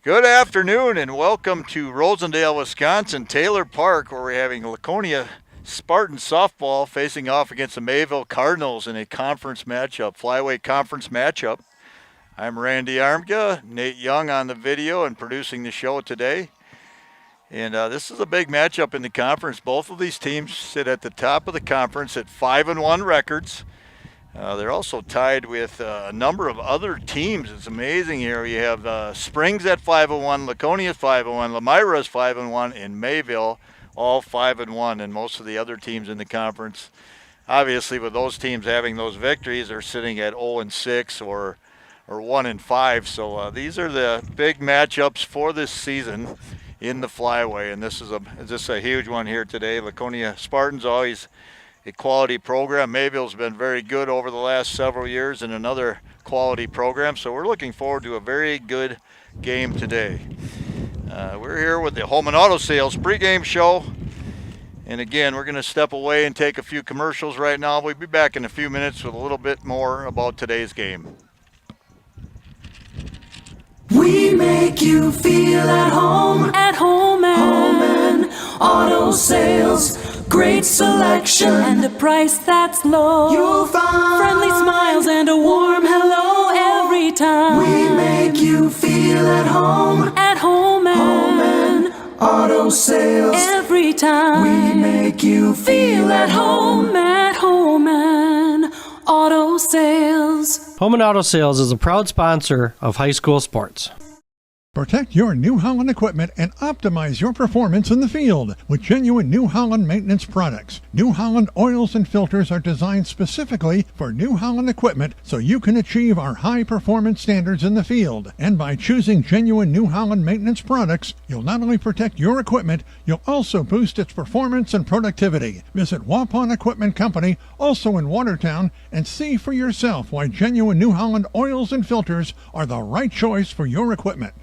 Good afternoon and welcome to Rosendale, Wisconsin, Taylor Park, where we're having Laconia Spartan softball facing off against the Mayville Cardinals in a conference matchup, flyweight conference matchup. I'm Randy Armga, Nate Young on the video and producing the show today. And this is a big matchup in the conference. Both of these teams sit at the top of the conference at 5-1 records. They're also tied with a number of other teams. It's amazing here. You have Springs at 5-1, Laconia 5-1, Lemira's 5-1, and Mayville all 5-1, and most of the other teams in the conference. Obviously, with those teams having those victories, they're sitting at 0-6 or 1-5. So these are the big matchups for this season in the flyway, and this is a huge one here today. Laconia Spartans always a quality program. Mayville's been very good over the last several years in another quality program, so we're looking forward to a very good game today. We're here with the Home and Auto Sales pregame show, and again, we're going to step away and take a few commercials right now. We'll be back in a few minutes with a little bit more about today's game. We make you feel at home and Auto Sales. Great selection and a price that's low. You'll find friendly smiles and a warm hello every time. We make you feel at home and Auto Sales. Every time we make you feel at home and Auto Sales. Home and Auto Sales is a proud sponsor of high school sports. Protect your New Holland equipment and optimize your performance in the field with genuine New Holland maintenance products. New Holland oils and filters are designed specifically for New Holland equipment so you can achieve our high performance standards in the field. And by choosing genuine New Holland maintenance products, you'll not only protect your equipment, you'll also boost its performance and productivity. Visit Waupun Equipment Company, also in Watertown, and see for yourself why genuine New Holland oils and filters are the right choice for your equipment.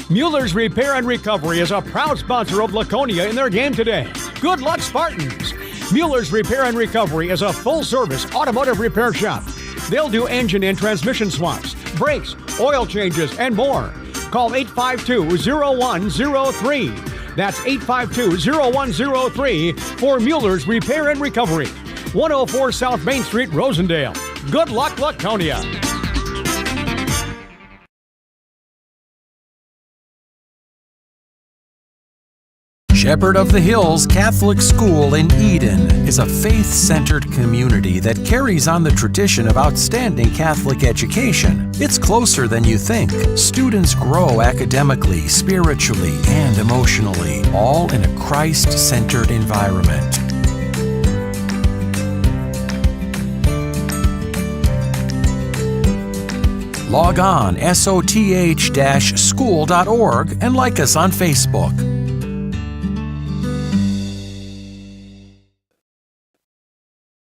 Mueller's Repair and Recovery is a proud sponsor of Laconia in their game today. Good luck, Spartans! Mueller's Repair and Recovery is a full-service automotive repair shop. They'll do engine and transmission swaps, brakes, oil changes, and more. Call 852-0103. That's 852-0103 for Mueller's Repair and Recovery. 104 South Main Street, Rosendale. Good luck, Laconia! Shepherd of the Hills Catholic School in Eden is a faith-centered community that carries on the tradition of outstanding Catholic education. It's closer than you think. Students grow academically, spiritually, and emotionally, all in a Christ-centered environment. Log on soth-school.org and like us on Facebook.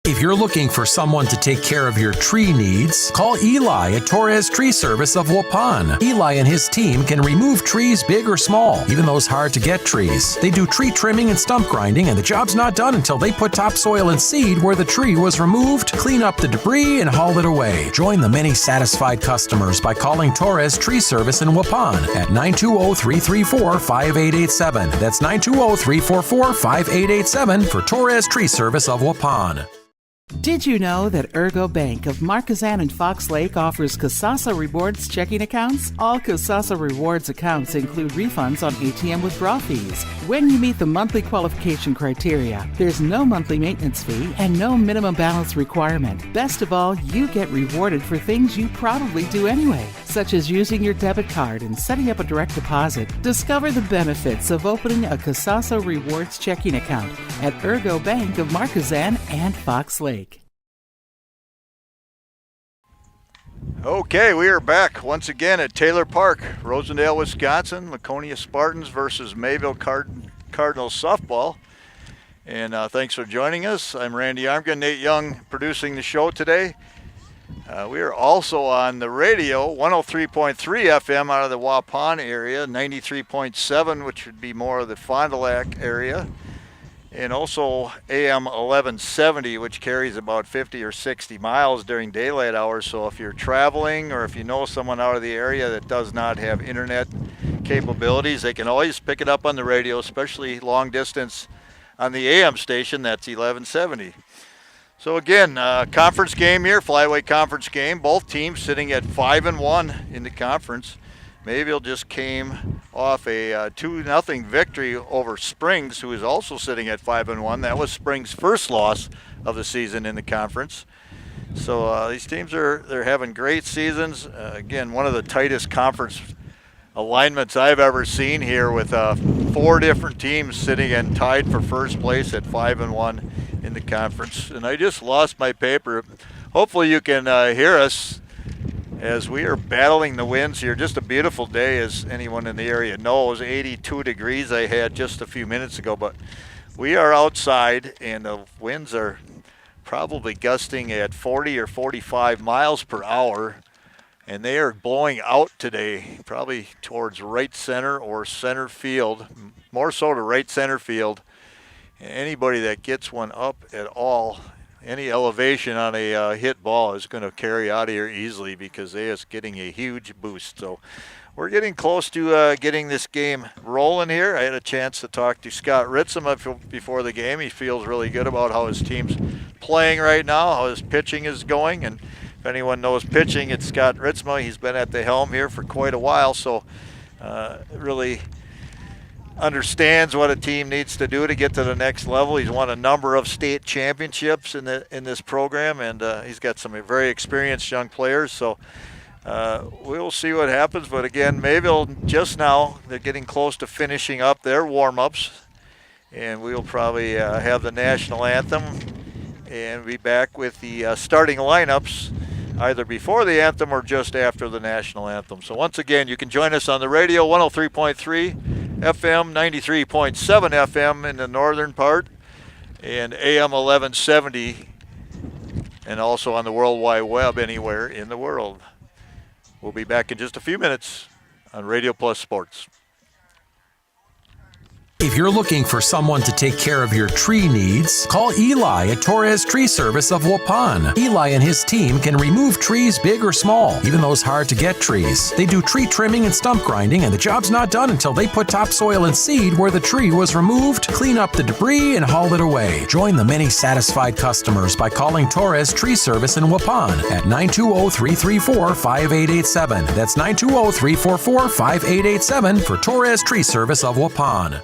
If you're looking for someone to take care of your tree needs, call Eli at Torres Tree Service of Waupun. Eli and his team can remove trees big or small, even those hard-to-get trees. They do tree trimming and stump grinding, and the job's not done until they put topsoil and seed where the tree was removed, clean up the debris, and haul it away. Join the many satisfied customers by calling Torres Tree Service in Waupun at 920-334-5887. That's 920-344-5887 for Torres Tree Service of Waupun. Did you know that Ergo Bank of Marquezan and Fox Lake offers Casasa Rewards checking accounts? All Casasa Rewards accounts include refunds on ATM withdrawal fees. When you meet the monthly qualification criteria, there's no monthly maintenance fee and no minimum balance requirement. Best of all, you get rewarded for things you probably do anyway, such as using your debit card and setting up a direct deposit. Discover the benefits of opening a Casasa Rewards checking account at Ergo Bank of Marquezan and Fox Lake. Okay, we are back once again at Taylor Park, Rosendale, Wisconsin. Laconia Spartans versus Mayville Cardinals softball. And thanks for joining us. I'm Randy Armga, Nate Young producing the show today. We are also on the radio, 103.3 FM out of the Waupun area, 93.7, which would be more of the Fond du Lac area. and also AM 1170, which carries about 50 or 60 miles during daylight hours. So if you're traveling or if you know someone out of the area that does not have internet capabilities, they can always pick it up on the radio, especially long distance on the AM station. That's 1170. So again, conference game here, flyweight conference game. Both teams sitting at 5-1 in the conference. Mayville just came off a 2-0 victory over Springs, who is also sitting at 5-1. That was Springs' first loss of the season in the conference. So these teams they're having great seasons. Again, one of the tightest conference alignments I've ever seen here, with 4 different teams sitting and tied for first place at 5-1 in the conference. And I just lost my paper. Hopefully you can hear us as we are battling the winds here. Just a beautiful day, as anyone in the area knows. 82 degrees I had just a few minutes ago, but we are outside and the winds are probably gusting at 40 or 45 miles per hour, and they are blowing out today, probably towards right center or center field, more so to right center field. Anybody that gets one up at all, any elevation on a hit ball, is going to carry out of here easily, because they is getting a huge boost. So we're getting close to getting this game rolling here. I had a chance to talk to Scott Ritzema before the game. He feels really good about how his team's playing right now, how his pitching is going. And if anyone knows pitching, it's Scott Ritzema. He's been at the helm here for quite a while, so really understands what a team needs to do to get to the next level. He's won a number of state championships in this program, and he's got some very experienced young players. So we'll see what happens. But again, Mayville just now, they're getting close to finishing up their warm-ups, and we'll probably have the national anthem and be back with the starting lineups either before the anthem or just after the national anthem. So once again, you can join us on the radio, 103.3 FM, 93.7 FM in the northern part, and AM 1170, and also on the World Wide Web anywhere in the world. We'll be back in just a few minutes on Radio Plus Sports. If you're looking for someone to take care of your tree needs, call Eli at Torres Tree Service of Waupun. Eli and his team can remove trees big or small, even those hard-to-get trees. They do tree trimming and stump grinding, and the job's not done until they put topsoil and seed where the tree was removed, clean up the debris, and haul it away. Join the many satisfied customers by calling Torres Tree Service in Waupun at 920-334-5887. That's 920-344-5887 for Torres Tree Service of Waupun.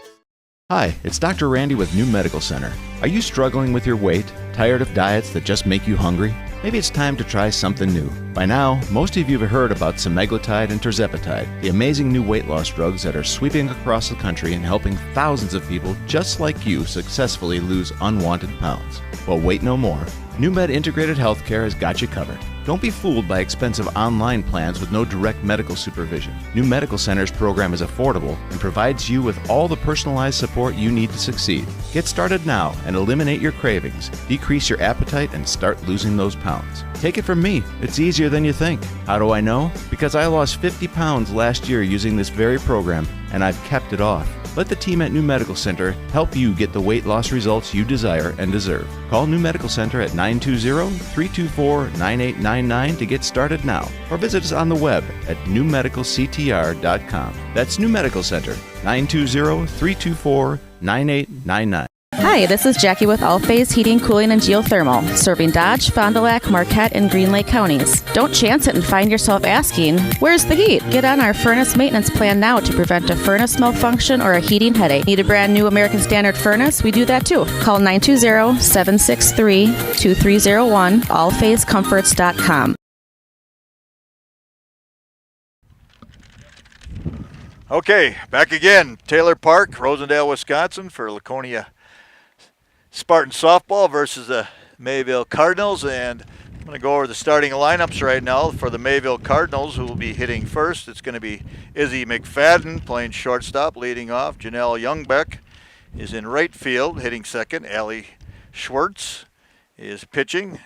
Hi, it's Dr. Randy with New Medical Center. Are you struggling with your weight? Tired of diets that just make you hungry? Maybe it's time to try something new. By now, most of you have heard about semaglutide and tirzepatide, the amazing new weight loss drugs that are sweeping across the country and helping thousands of people just like you successfully lose unwanted pounds. Well, wait no more. NewMed Integrated Healthcare has got you covered. Don't be fooled by expensive online plans with no direct medical supervision. New Medical Center's program is affordable and provides you with all the personalized support you need to succeed. Get started now and eliminate your cravings, decrease your appetite, and start losing those pounds. Take it from me, it's easier than you think. How do I know? Because I lost 50 pounds last year using this very program, and I've kept it off. Let the team at New Medical Center help you get the weight loss results you desire and deserve. Call New Medical Center at 920-324-9899 to get started now, or visit us on the web at newmedicalctr.com. That's New Medical Center, 920-324-9899. Hi, this is Jackie with All Phase Heating, Cooling, and Geothermal, serving Dodge, Fond du Lac, Marquette, and Green Lake counties. Don't chance it and find yourself asking, where's the heat? Get on our furnace maintenance plan now to prevent a furnace malfunction or a heating headache. Need a brand new American Standard furnace? We do that too. Call 920-763-2301, allphasecomforts.com. Okay, back again. Taylor Park, Rosendale, Wisconsin, for Laconia Spartan softball versus the Mayville Cardinals, and I'm going to go over the starting lineups right now for the Mayville Cardinals, who will be hitting first. It's going to be Izzy McFadden playing shortstop, leading off. Janelle Youngbeck is in right field, hitting second. Allie Schwartz is pitching,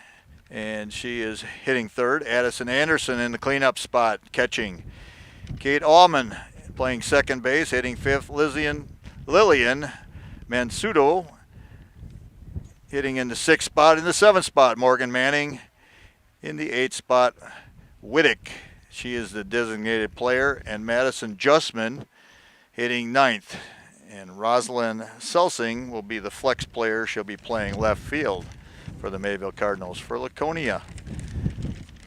and she is hitting third. Addison Anderson in the cleanup spot, catching. Kate Allman playing second base, hitting fifth. Lillian Mansudo hitting in the 6th spot. In the 7th spot, Morgan Manning. In the 8th spot, Whittick. She is the designated player. And Madison Justman hitting 9th. And Rosalind Selsing will be the flex player. She'll be playing left field for the Mayville Cardinals. For Laconia,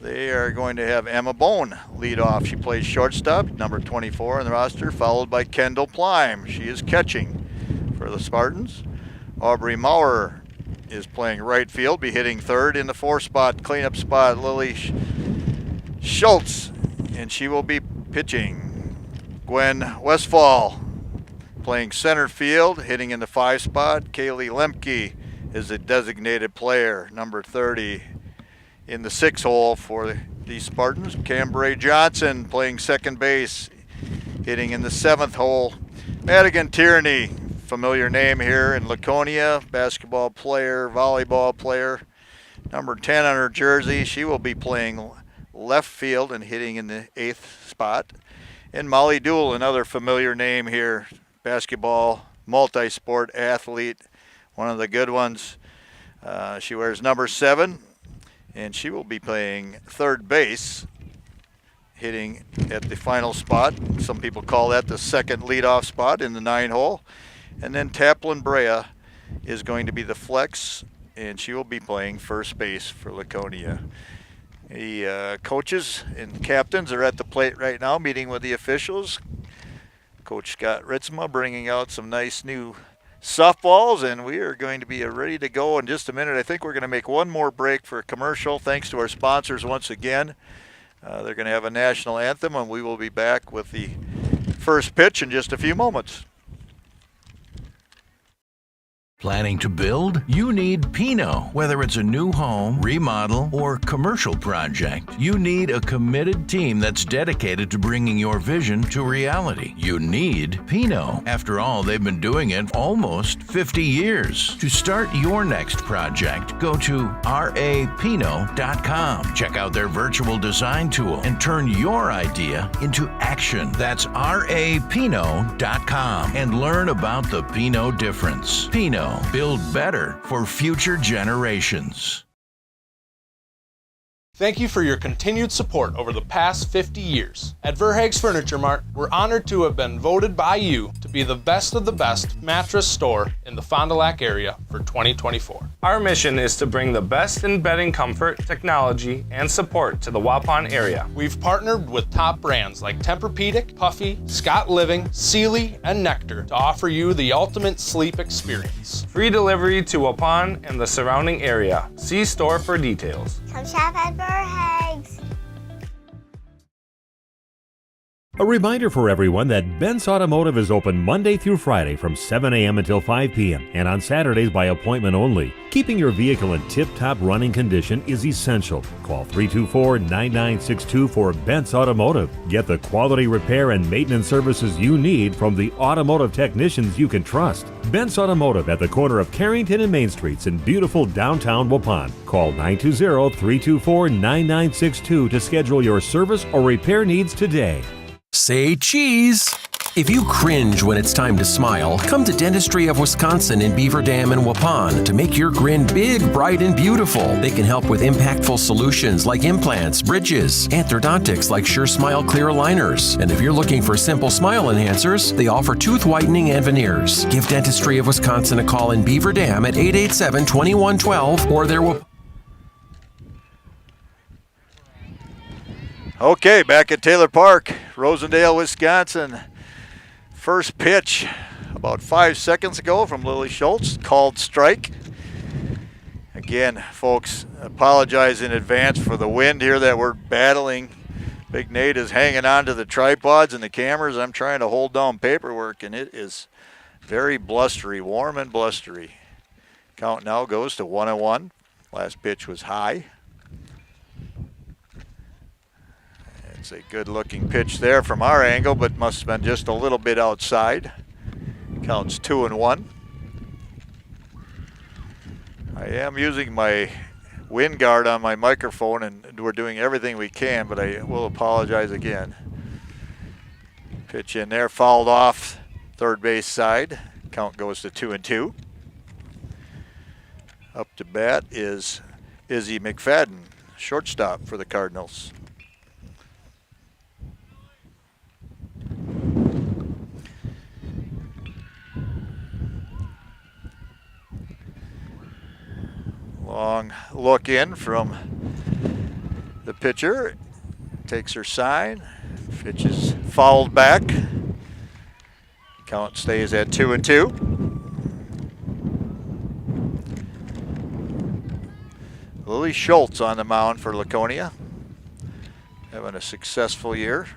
they are going to have Emma Bone lead off. She plays shortstop, number 24 on the roster, followed by Kendall Plime. She is catching for the Spartans. Aubrey Maurer is playing right field, be hitting 3rd. In the 4th spot, cleanup spot, Lily Schultz, and she will be pitching. Gwen Westfall playing center field, hitting in the 5th spot. Kaylee Lemke is a designated player, number 30. In the 6th hole for the Spartans, Cambray Johnson playing second base, hitting in the 7th hole. Madigan Tierney, familiar name here in Laconia, basketball player, volleyball player, number 10 on her jersey. She will be playing left field and hitting in the 8th spot. And Molly Dool, another familiar name here, basketball, multi-sport athlete, one of the good ones. She wears number 7. And she will be playing third base, hitting at the final spot. Some people call that the second leadoff spot in the 9 hole. And then Taplin Brea is going to be the flex, and she will be playing first base for Laconia. The coaches and captains are at the plate right now, meeting with the officials. Coach Scott Ritzma bringing out some nice new softballs, and we are going to be ready to go in just a minute. I think we're going to make one more break for a commercial, thanks to our sponsors once again. They're going to have a national anthem, and we will be back with the first pitch in just a few moments. Planning to build? You need Pino. Whether it's a new home, remodel, or commercial project, you need a committed team that's dedicated to bringing your vision to reality. You need Pino. After all, they've been doing it almost 50 years. To start your next project, go to rapino.com. Check out their virtual design tool and turn your idea into action. That's rapino.com and learn about the Pino difference. Pino. Build better for future generations. Thank you for your continued support over the past 50 years. At Verhaeg's Furniture Mart, we're honored to have been voted by you to be the best of the best mattress store in the Fond du Lac area for 2024. Our mission is to bring the best in bedding comfort, technology, and support to the Waupun area. We've partnered with top brands like Tempur-Pedic, Puffy, Scott Living, Sealy, and Nectar to offer you the ultimate sleep experience. Free delivery to Waupun and the surrounding area. See store for details. Come shop at Verhaeg's. A reminder for everyone that Bent's Automotive is open Monday through Friday from 7 a.m. until 5 p.m. and on Saturdays by appointment only. Keeping your vehicle in tip-top running condition is essential. Call 324-9962 for Bent's Automotive. Get the quality repair and maintenance services you need from the automotive technicians you can trust. Bent's Automotive at the corner of Carrington and Main Streets in beautiful downtown Waupun. Call 920-324-9962 to schedule your service or repair needs today. Say cheese! If you cringe when it's time to smile, come to Dentistry of Wisconsin in Beaver Dam and Waupun to make your grin big, bright, and beautiful. They can help with impactful solutions like implants, bridges, and orthodontics like Sure Smile clear aligners. And if you're looking for simple smile enhancers, they offer tooth whitening and veneers. Give Dentistry of Wisconsin a call in Beaver Dam at 887-2112 or their Okay, back at Taylor Park, Rosendale, Wisconsin. First pitch about 5 seconds ago from Lily Schultz, called strike. Again, folks, apologize in advance for the wind here that we're battling. Big Nate is hanging on to the tripods and the cameras. I'm trying to hold down paperwork, and it is very blustery, warm and blustery. Count now goes to 1-1. Last pitch was high. It's a good-looking pitch there from our angle, but must have been just a little bit outside. Counts 2-1. I am using my wind guard on my microphone, and we're doing everything we can, but I will apologize again. Pitch in there, fouled off third base side. Count goes to 2-2. Up to bat is Izzy McFadden, shortstop for the Cardinals. Long look in from the pitcher. Takes her sign. Pitch is fouled back. Count stays at 2-2. Lily Schultz on the mound for Laconia. Having a successful year.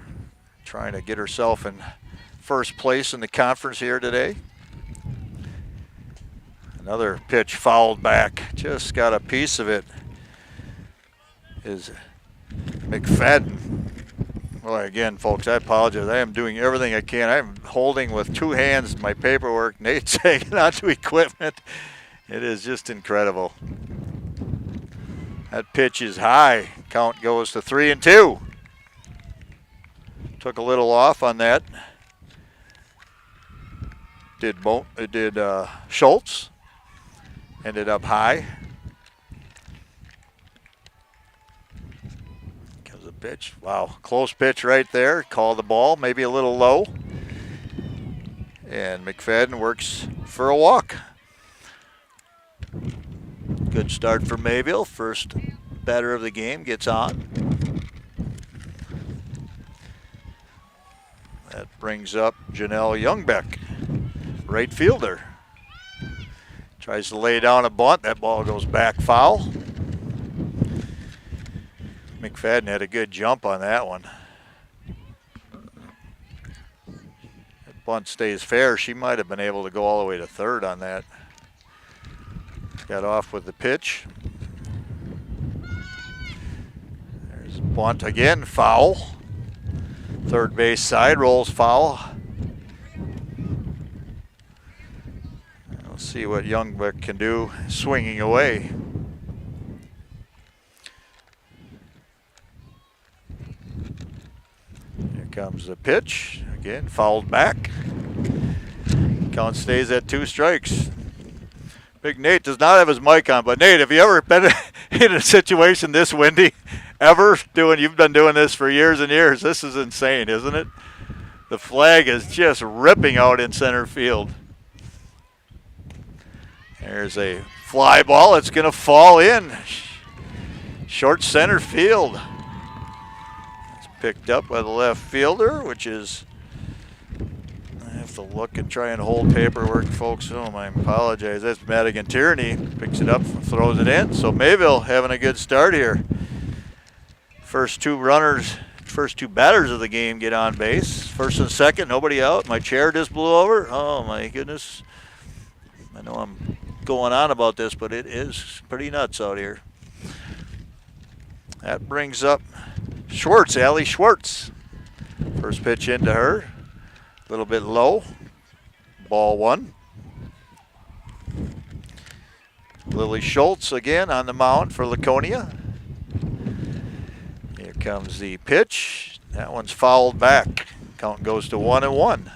Trying to get herself in first place in the conference here today. Another pitch fouled back. Just got a piece of it. Is McFadden. Well, again, folks, I apologize. I am doing everything I can. I'm holding with two hands my paperwork. Nate's hanging onto equipment. It is just incredible. That pitch is high. Count goes to 3-2. Took a little off on that. Did Schultz. Ended up high. Comes a pitch. Wow, close pitch right there. Call the ball, maybe a little low. And McFadden works for a walk. Good start for Mayville. First batter of the game gets on. That brings up Janelle Youngbeck, right fielder. Tries to lay down a bunt. That ball goes back foul. McFadden had a good jump on that one. That bunt stays fair. She might have been able to go all the way to third on that. Got off with the pitch. There's a bunt again, foul. Third base side rolls foul. Let's see what Youngbeck can do swinging away. Here comes the pitch. Again, fouled back. Count stays at 2 strikes. Big Nate does not have his mic on, but Nate, have you ever been in a situation this windy? Ever? You've been doing this for years and years. This is insane, isn't it? The flag is just ripping out in center field. There's a fly ball. It's going to fall in. Short center field. It's picked up by the left fielder, which is, I have to look and try and hold paperwork, folks. Oh, I apologize. That's Madigan Tierney. Picks it up, throws it in. So Mayville having a good start here. First two batters of the game get on base. First and second, nobody out. My chair just blew over. Oh, my goodness. I know I'm going on about this, but it is pretty nuts out here. That brings up Schwartz, Allie Schwartz. First pitch into her. A little bit low. Ball 1. Lily Schultz again on the mound for Laconia. Here comes the pitch. That one's fouled back. Count goes to 1-1.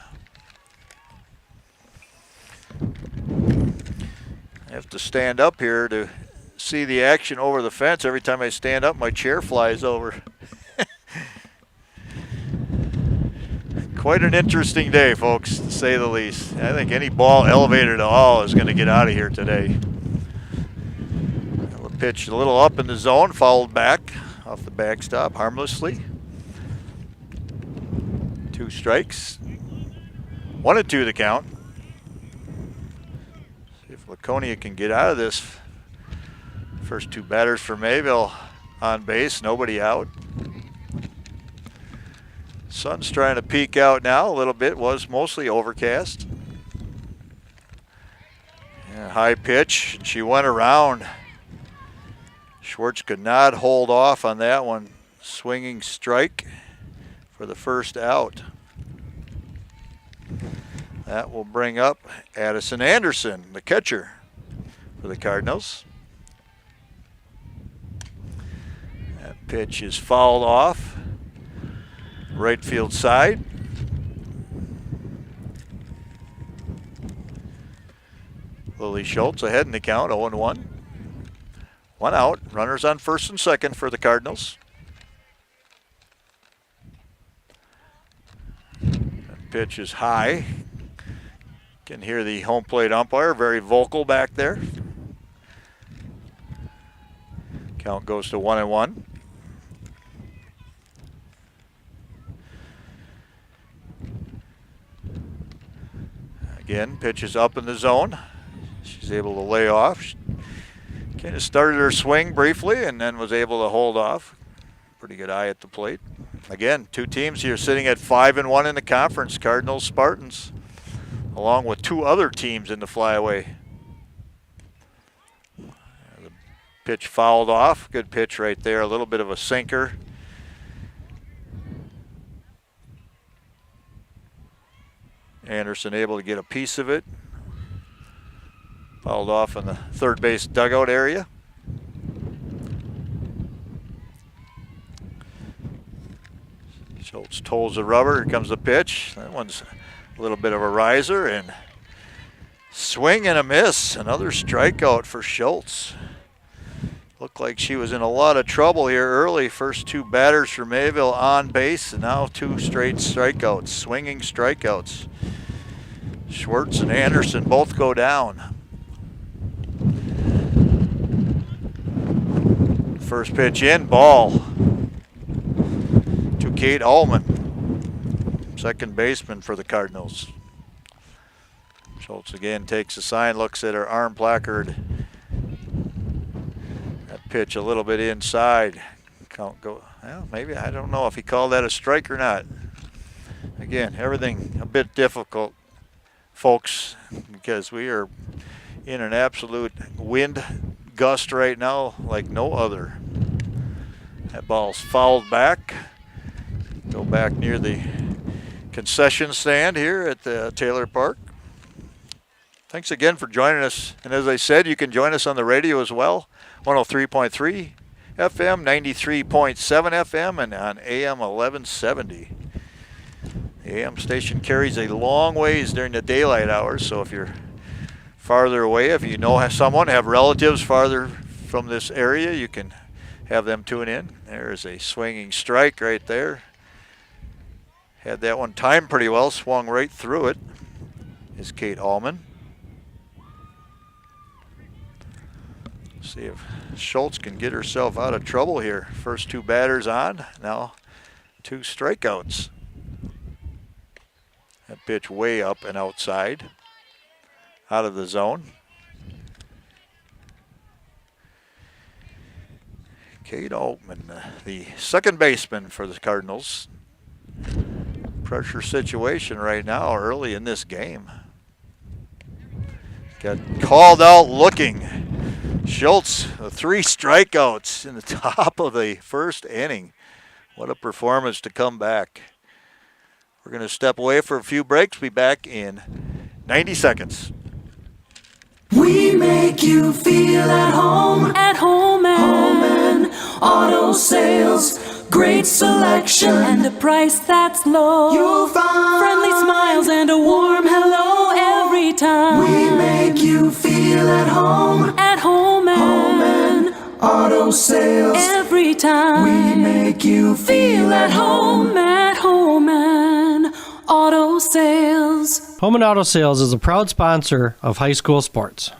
I have to stand up here to see the action over the fence. Every time I stand up, my chair flies over. Quite an interesting day, folks, to say the least. I think any ball elevated at all is going to get out of here today. The pitch a little up in the zone, fouled back off the backstop harmlessly. 2 strikes. 1-2 the count. See if Laconia can get out of this. First 2 batters for Mayville on base, nobody out. Sun's trying to peek out now a little bit, was mostly overcast. Yeah, high pitch, and she went around. Schwartz could not hold off on that one. Swinging strike for the first out. That will bring up Addison Anderson, the catcher for the Cardinals. That pitch is fouled off. Right field side. Lily Schultz ahead in the count, 0-1. 1 out. Runners on first and second for the Cardinals. That pitch is high. Can hear the home plate umpire, very vocal back there. Count goes to 1-1. Again, pitch is up in the zone. She's able to lay off. She kind of started her swing briefly and then was able to hold off. Pretty good eye at the plate. Again, two teams here sitting at 5-1 in the conference, Cardinals, Spartans, along with two other teams in the flyaway. The pitch fouled off. Good pitch right there. A little bit of a sinker. Anderson able to get a piece of it. Fouled off in the third base dugout area. Schultz tolls the rubber. Here comes the pitch. That one's a little bit of a riser, and swing and a miss. Another strikeout for Schultz. Looked like she was in a lot of trouble here early. First two batters for Mayville on base, and now two straight strikeouts, swinging strikeouts. Schwartz and Anderson both go down. First pitch in, ball to Kate Allman, second baseman for the Cardinals. Schultz again takes a sign, looks at her arm placard. That pitch a little bit inside. Count go, well, maybe, I don't know if he called that a strike or not. Again, everything a bit difficult, folks, because we are in an absolute wind gust right now like no other. That ball's fouled back. Go back near the concession stand here at the Taylor Park. Thanks again for joining us. And as I said, you can join us on the radio as well. 103.3 FM, 93.7 FM, and on AM 1170. The AM station carries a long ways during the daylight hours, so if you're farther away, if you know someone, have relatives farther from this area, you can have them tune in. There's a swinging strike right there. Had that one timed pretty well, swung right through it, is Kate Allman. See if Schultz can get herself out of trouble here. First two batters on, now two strikeouts. That pitch way up and outside, out of the zone. Kate Altman, the second baseman for the Cardinals. Pressure situation right now early in this game. Got called out looking. Schultz, 3 strikeouts in the top of the first inning. What a performance to come back. We're going to step away for a few breaks. Be back in 90 seconds. We make you feel at home. At home and Auto Sales. Great selection and a price that's low. You'll find friendly smiles and a warm hello every time. We make you feel at home. At home and Auto Sales. Every time we make you feel at home. At home and Auto Sales. Home and Auto Sales is a proud sponsor of high school sports.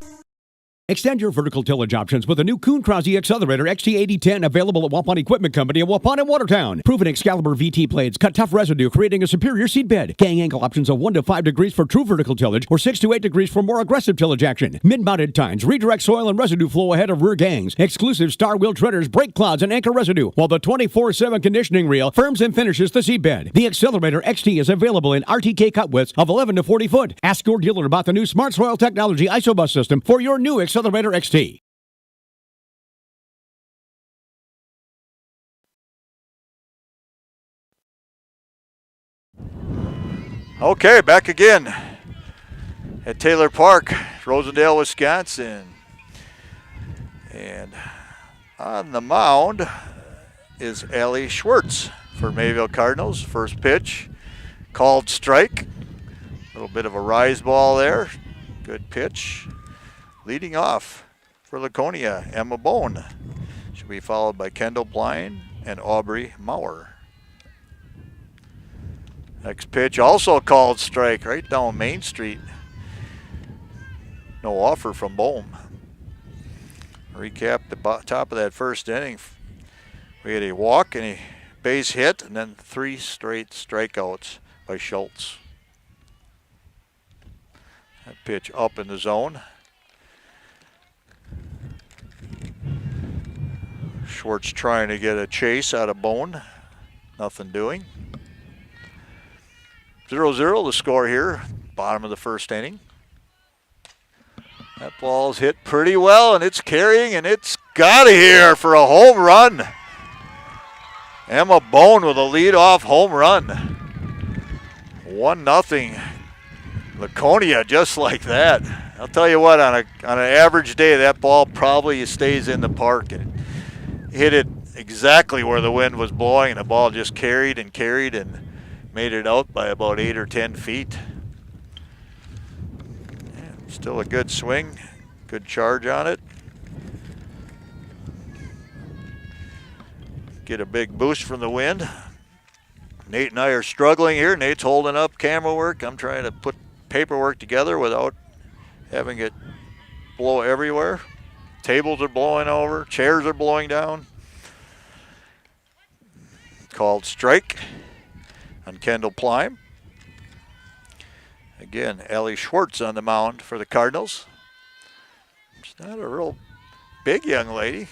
Extend your vertical tillage options with a new Kuhn Krause Accelerator XT8010 available at Waupun Equipment Company in Waupun and Watertown. Proven Excalibur VT blades cut tough residue, creating a superior seed bed. Gang angle options of 1 to 5 degrees for true vertical tillage or 6 to 8 degrees for more aggressive tillage action. Mid-mounted tines redirect soil and residue flow ahead of rear gangs. Exclusive star wheel treaders, brake clods, and anchor residue, while the 24/7 conditioning reel firms and finishes the seed bed. The Accelerator XT is available in RTK cut widths of 11 to 40 foot. Ask your dealer about the new Smart Soil Technology ISOBUS system for your new Accelerator XT. Okay, back again at Taylor Park, Rosendale, Wisconsin. And on the mound is Allie Schwartz for Mayville Cardinals. First pitch, called strike. A little bit of a rise ball there. Good pitch. Leading off for Laconia, Emma Bone. She'll be followed by Kendall Blind and Aubrey Maurer. Next pitch also called strike right down Main Street. No offer from Bohm. Recap the top of that first inning. We had a walk and a base hit and then 3 straight strikeouts by Schultz. That pitch up in the zone. Schwartz trying to get a chase out of Bone. Nothing doing. 0-0 the score here, bottom of the first inning. That ball's hit pretty well, and it's carrying, and it's got here for a home run. Emma Bone with a lead-off home run. 1-0 Laconia, just like that. I'll tell you what, on an average day, that ball probably stays in the park. And hit it exactly where the wind was blowing, and the ball just carried and made it out by about 8 or 10 feet. Still a good swing, good charge on it. Get a big boost from the wind. Nate and I are struggling here. Nate's holding up camera work. I'm trying to put paperwork together without having it blow everywhere. Tables are blowing over, chairs are blowing down. Called strike on Kendall Plime. Again, Ellie Schwartz on the mound for the Cardinals. She's not a real big young lady.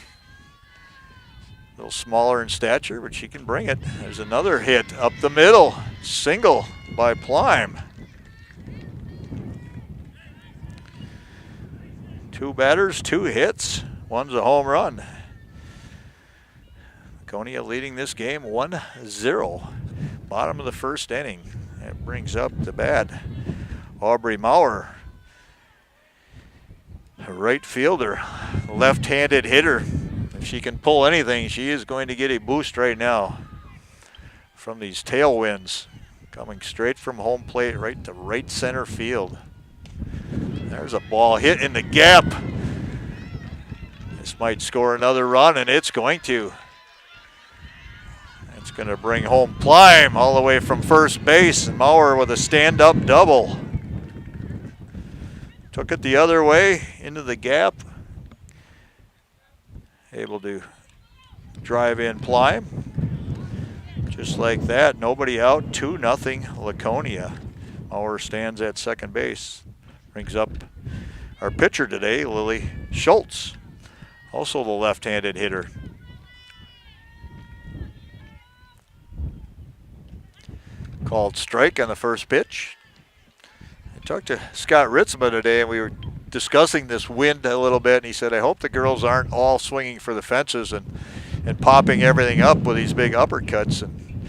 A little smaller in stature, but she can bring it. There's another hit up the middle. Single by Plime. 2 batters, 2 hits. One's a home run. Laconia leading this game 1-0. Bottom of the first inning. That brings up the bat Aubrey Maurer, a right fielder, left-handed hitter. If she can pull anything, she is going to get a boost right now from these tailwinds coming straight from home plate right to right center field. There's a ball hit in the gap. This might score another run, and it's going to. It's going to bring home Plime all the way from first base. Maurer with a stand-up double. Took it the other way into the gap. Able to drive in Plime. Just like that, nobody out, 2-0 Laconia. Maurer stands at second base. Brings up our pitcher today, Lily Schultz. Also the left-handed hitter. Called strike on the first pitch. I talked to Scott Ritzma today, and we were discussing this wind a little bit, and he said, I hope the girls aren't all swinging for the fences and popping everything up with these big uppercuts. And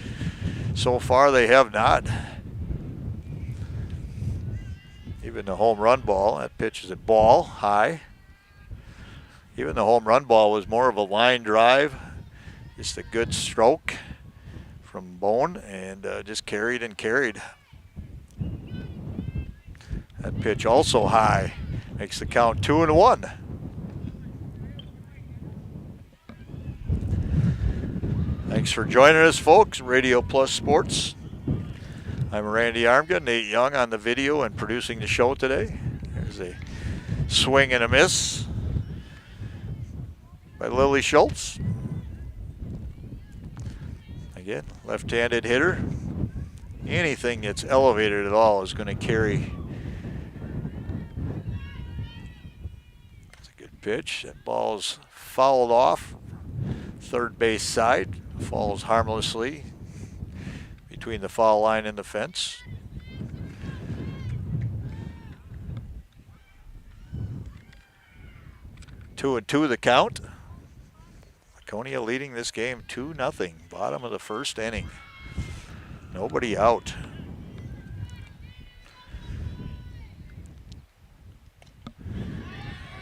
so far they have not. Even the home run ball, that pitch is a ball, high. Even the home run ball was more of a line drive. Just a good stroke from Bone, and just carried and carried. That pitch also high. Makes the count 2-1. Thanks for joining us, folks. Radio Plus Sports. I'm Randy Armga, Nate Young on the video and producing the show today. There's a swing and a miss by Lily Schultz. Again, left-handed hitter. Anything that's elevated at all is going to carry. It's a good pitch. That ball's fouled off. Third base side. Falls harmlessly between the foul line and the fence. Two and two the count. Laconia leading this game 2-0. Bottom of the first inning. Nobody out.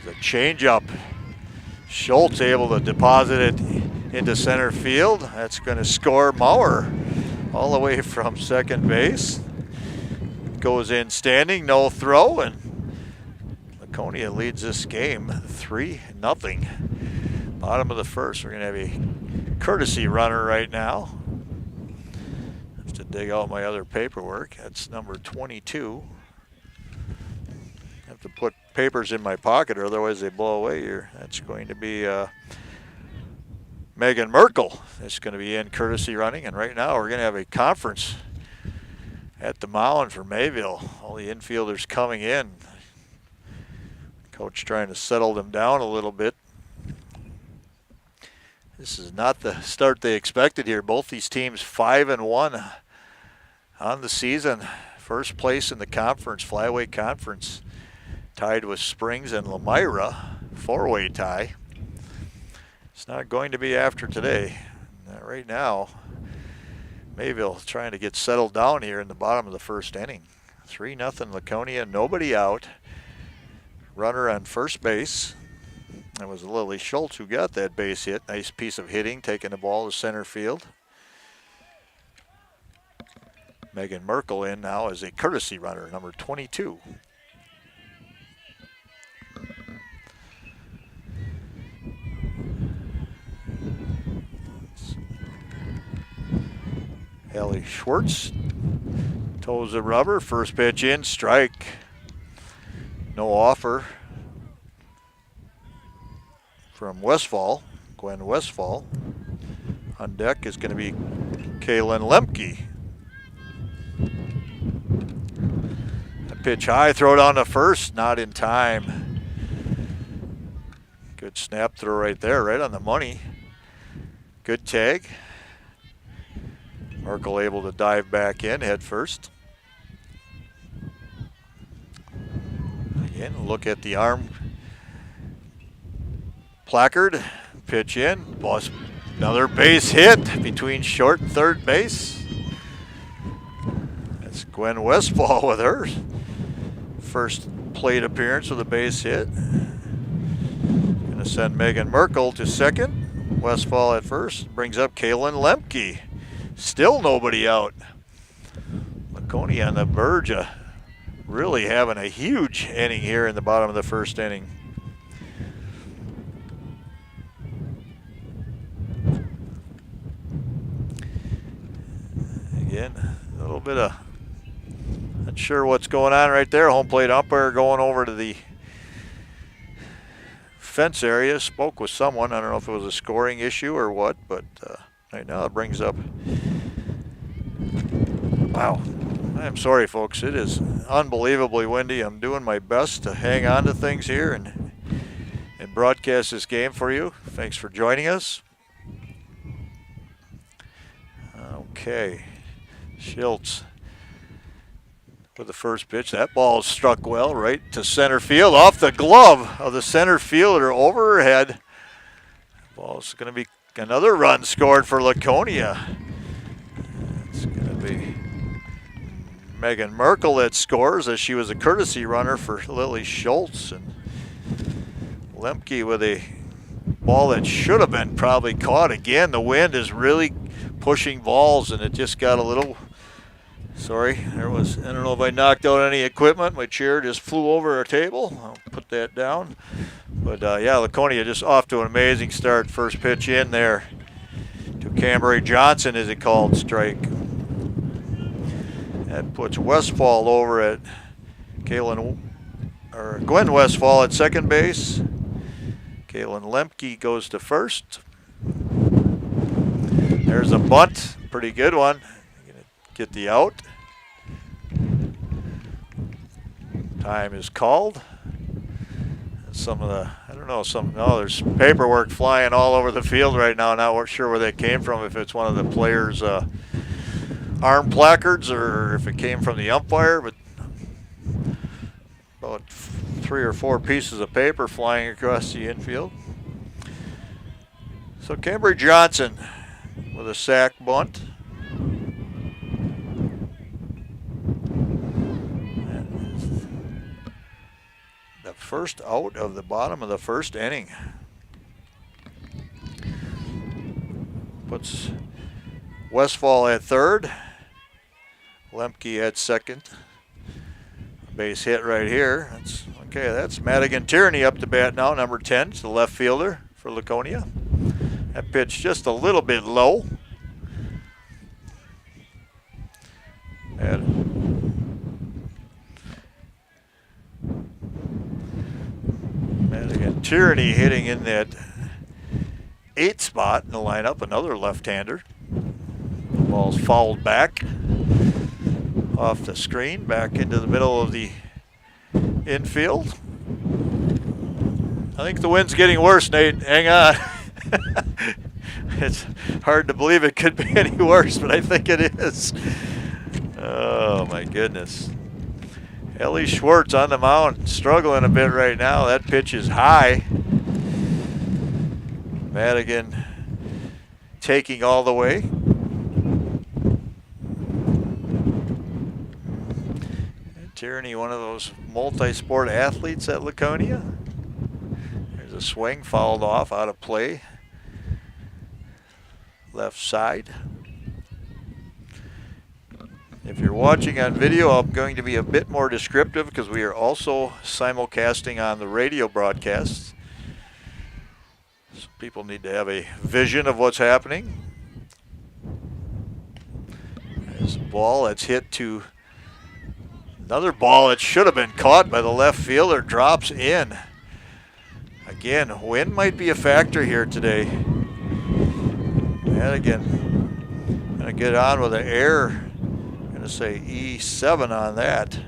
There's a changeup. Schultz able to deposit it into center field. That's going to score Maurer all the way from second base. Goes in standing, no throw, and Laconia leads this game 3-0. Bottom of the first. We're going to have a courtesy runner right now. I have to dig out my other paperwork. That's number 22. I have to put papers in my pocket or otherwise they blow away here. That's going to be Megan Merkel. That's going to be in courtesy running. And right now we're going to have a conference at the mound for Mayville. All the infielders coming in. Coach trying to settle them down a little bit. This is not the start they expected here. Both these teams 5-1 on the season. First place in the conference, flyweight conference, tied with Springs and Lamira, four-way tie. It's not going to be after today. Right now, Mayville trying to get settled down here in the bottom of the first inning. 3-0 Laconia, nobody out. Runner on first base. That was Lily Schultz who got that base hit. Nice piece of hitting, taking the ball to center field. Megan Merkel in now as a courtesy runner, number 22. Ellie Schwartz toes the rubber. First pitch in, strike. No offer from Westfall, Gwen Westfall. On deck is going to be Kaylin Lemke. A pitch high, throw down to first, not in time. Good snap throw right there, right on the money. Good tag. Merkel able to dive back in head first. Again, look at the arm placard. Pitch in. Boss, another base hit between short and third base. That's Gwen Westfall with her first plate appearance with a base hit. Going to send Megan Merkel to second. Westfall at first. Brings up Kaylin Lemke. Still nobody out. Laconia on the verge of really having a huge inning here in the bottom of the first inning. Again, a little bit of, not sure what's going on right there. Home plate umpire going over to the fence area. Spoke with someone. I don't know if it was a scoring issue or what, but right now it brings up, wow. I'm sorry, folks. It is unbelievably windy. I'm doing my best to hang on to things here and broadcast this game for you. Thanks for joining us. Okay. Schultz with the first pitch. That ball is struck well right to center field. Off the glove of the center fielder over her head. Ball's going to be another run scored for Laconia. It's going to be Megan Merkel that scores, as she was a courtesy runner for Lily Schultz. And Lemke with a ball that should have been probably caught. Again, the wind is really pushing balls, and it just got a little, sorry, there was, I don't know if I knocked out any equipment. My chair just flew over our table. I'll put that down. But yeah, Laconia just off to an amazing start. First pitch in there to Cambry Johnson, is it called, strike. That puts Westfall over at Gwen Westfall at second base. Kaylin Lemke goes to first. There's a bunt, pretty good one. Gonna get the out. Time is called. Some of the, I don't know, there's paperwork flying all over the field right now. Not sure where that came from, if it's one of the players' arm placards or if it came from the umpire, but about 3 or 4 pieces of paper flying across the infield. So Cambry Johnson with a sac bunt. The first out of the bottom of the first inning. Puts Westfall at third. Lemke at second. Base hit right here. That's Okay, that's Madigan Tierney up to bat now, number 10. It's the left fielder for Laconia. That pitch just a little bit low. Madigan Tierney hitting in that 8th spot in the lineup, another left-hander. The ball's fouled back off the screen, back into the middle of the infield. I think the wind's getting worse, Nate. Hang on. It's hard to believe it could be any worse, but I think it is. Oh, my goodness. Ellie Schwartz on the mound, struggling a bit right now. That pitch is high. Madigan taking all the way. And Tierney, one of those multi-sport athletes at Laconia. There's a swing fouled off, out of play. Left side. If you're watching on video, I'm going to be a bit more descriptive because we are also simulcasting on the radio broadcasts. So people need to have a vision of what's happening. There's a ball that's hit to another ball that should have been caught by the left fielder, drops in. Again, wind might be a factor here today. And again, gonna get on with an error. Gonna say E7 on that.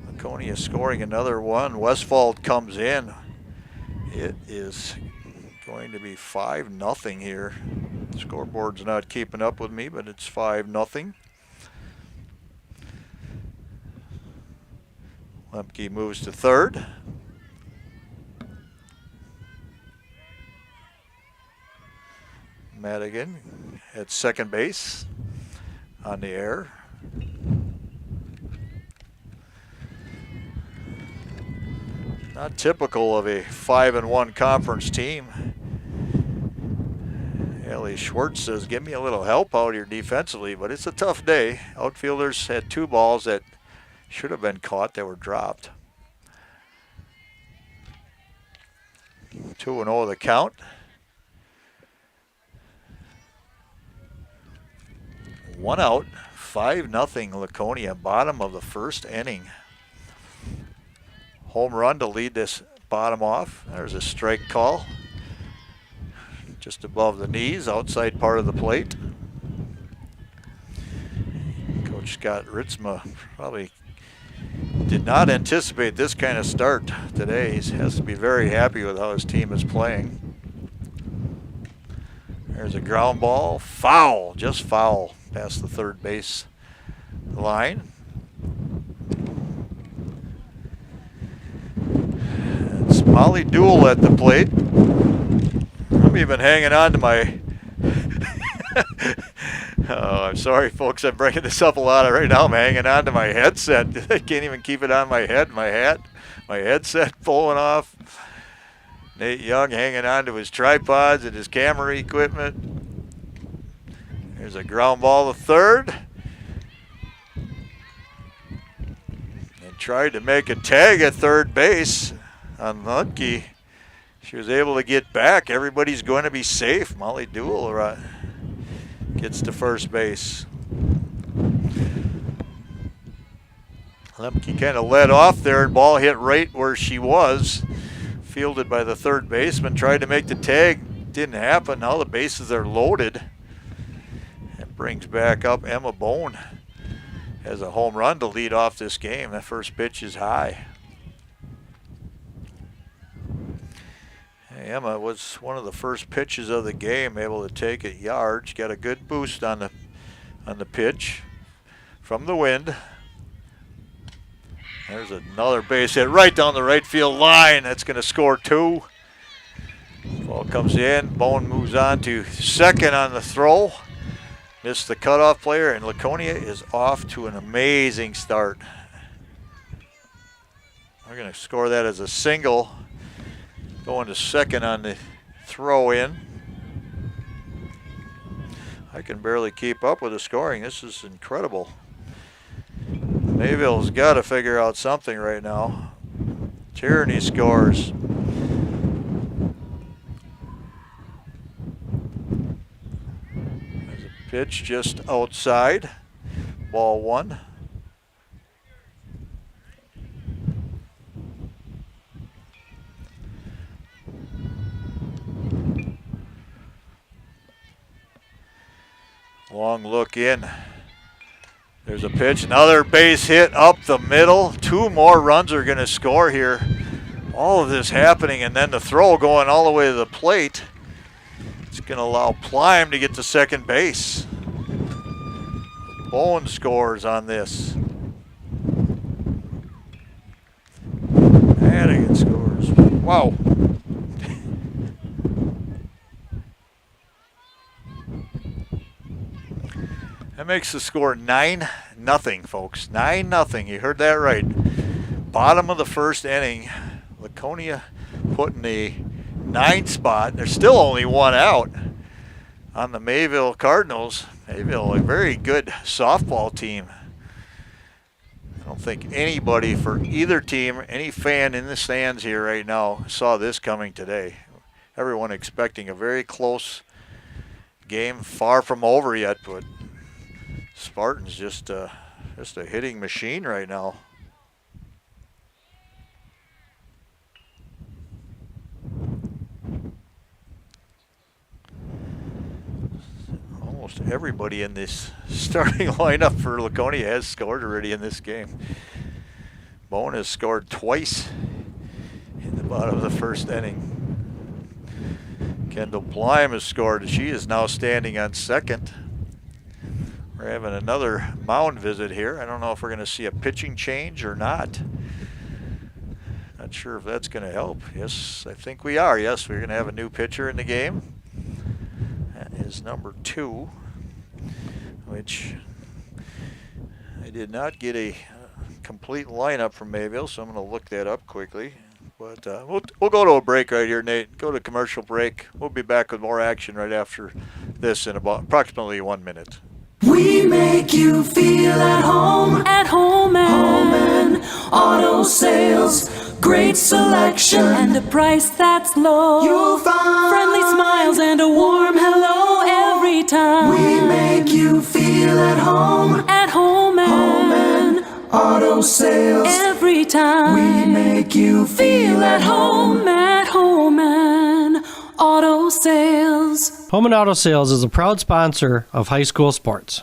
Laconia scoring another one. Westfald comes in. It is going to be 5-0 here. Scoreboard's not keeping up with me, but it's 5-0. Lemke moves to third. Madigan at second base on the air. Not typical of a 5-1 conference team. Ellie Schwartz says, give me a little help out here defensively, but it's a tough day. Outfielders had 2 balls that should have been caught that were dropped. 2-0 the count. 1 out, 5-0 Laconia, bottom of the first inning. Home run to lead this bottom off. There's a strike call. Just above the knees, outside part of the plate. Coach Scott Ritzma probably did not anticipate this kind of start today. He has to be very happy with how his team is playing. There's a ground ball, foul, just foul, past the third base line. It's Molly Dool at the plate. I'm even hanging on to my... Oh, I'm sorry, folks. I'm bringing this up a lot right now. I'm hanging on to my headset. I can't even keep it on my head. My headset blowing off. Nate Young hanging on to his tripods and his camera equipment. There's a ground ball to third. And tried to make a tag at third base on Lundke. She was able to get back. Everybody's going to be safe. Molly Dool gets to first base. Lemke kind of led off there, and ball hit right where she was. Fielded by the third baseman, tried to make the tag, didn't happen. Now the bases are loaded. It brings back up Emma Bone as a home run to lead off this game. That first pitch is high. Emma was one of the first pitches of the game, able to take it yards. Got a good boost on the pitch from the wind. There's another base hit right down the right field line. That's going to score 2. Ball comes in. Bone moves on to second on the throw. Missed the cutoff player, and Laconia is off to an amazing start. We're going to score that as a single. Going to second on the throw in. I can barely keep up with the scoring. This is incredible. Mayville's got to figure out something right now. Tierney scores. There's a pitch just outside. Ball 1. Long look in. There's a pitch, another base hit up the middle. 2 more runs are going to score here. All of this happening, and then the throw going all the way to the plate. It's going to allow Plime to get to second base. Bowen scores on this. Hannigan scores. Wow. That makes the score 9-0, folks. 9-0. You heard that right. Bottom of the first inning. Laconia put in the 9th spot. There's still only 1 out on the Mayville Cardinals. Mayville, a very good softball team. I don't think anybody for either team, any fan in the stands here right now, saw this coming today. Everyone expecting a very close game, far from over yet, but Spartan's just a hitting machine right now. Almost everybody in this starting lineup for Laconia has scored already in this game. Bowen has scored twice in the bottom of the first inning. Kendall Plime has scored. She is now standing on second. We're having another mound visit here. I don't know if we're going to see a pitching change or not. Not sure if that's going to help. Yes, I think we are. Yes, we're going to have a new pitcher in the game. That is number 2, which I did not get a complete lineup from Mayville, so I'm going to look that up quickly. But we'll go to a break right here, Nate. Go to commercial break. We'll be back with more action right after this in about approximately 1 minute. We make you feel at home. At home and Auto sales, great selection, and a price that's low. You'll find friendly smiles and a warm hello every time. We make you feel at home. At home and Auto sales, every time. We make you feel at home. At home and Auto Sales. Home and Auto Sales is a proud sponsor of high school sports.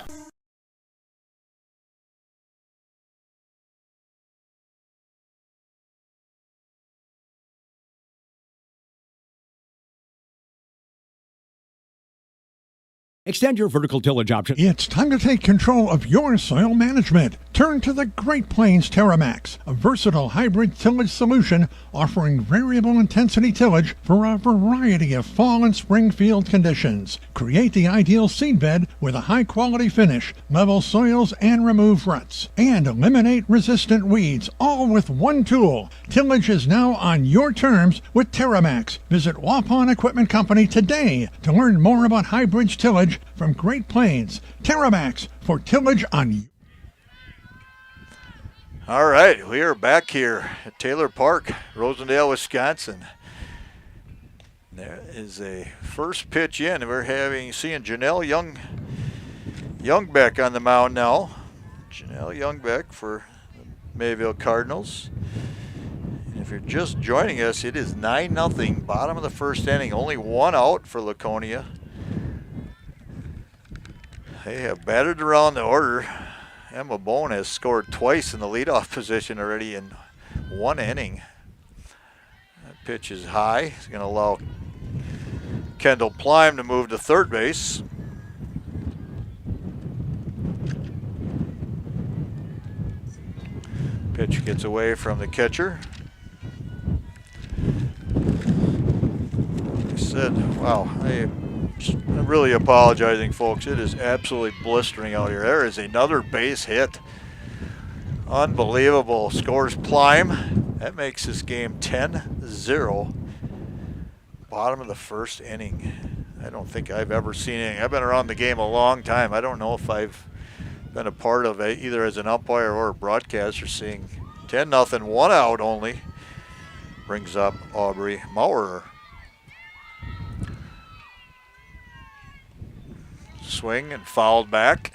Extend your vertical tillage option. It's time to take control of your soil management. Turn to the Great Plains TerraMax, a versatile hybrid tillage solution offering variable intensity tillage for a variety of fall and spring field conditions. Create the ideal seedbed with a high-quality finish, level soils, and remove ruts. And eliminate resistant weeds, all with one tool. Tillage is now on your terms with TerraMax. Visit Waupun Equipment Company today to learn more about hybrid tillage from Great Plains. TerraMax for tillage on you. All right, we are back here at Taylor Park, Rosendale, Wisconsin. There is a first pitch in. We're seeing Janelle Youngbeck on the mound now. Janelle Youngbeck for the Mayville Cardinals. And if you're just joining us, it is 9-0, bottom of the first inning. Only 1 out for Laconia. They have battered around the order. Emma Bowen has scored twice in the leadoff position already in 1 inning. That pitch is high. It's going to allow Kendall Plime to move to third base. Pitch gets away from the catcher. Like I said, wow, I'm really apologizing, folks. It is absolutely blistering out here. There is another base hit. Unbelievable. Scores Plime. That makes this game 10-0. Bottom of the first inning. I don't think I've ever seen anything. I've been around the game a long time. I don't know if I've been a part of it, either as an umpire or a broadcaster, seeing 10-0, 1 out only. brings up Aubrey Maurer. Swing and fouled back.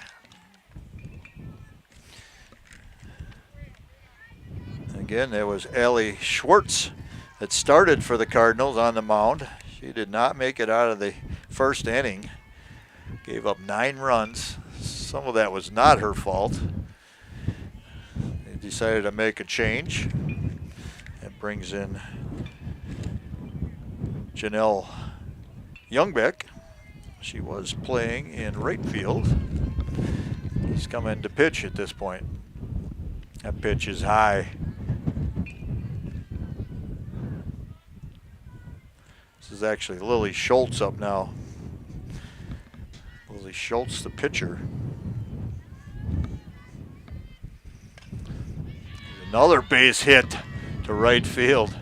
Again, there was Ellie Schwartz that started for the Cardinals on the mound. She did not make it out of the first inning. Gave up 9 runs. Some of that was not her fault. They decided to make a change. That brings in Janelle Youngbeck. She was playing in right field. He's coming to pitch at this point. That pitch is high. This is actually Lily Schultz up now. Lily Schultz, the pitcher. Another base hit to right field.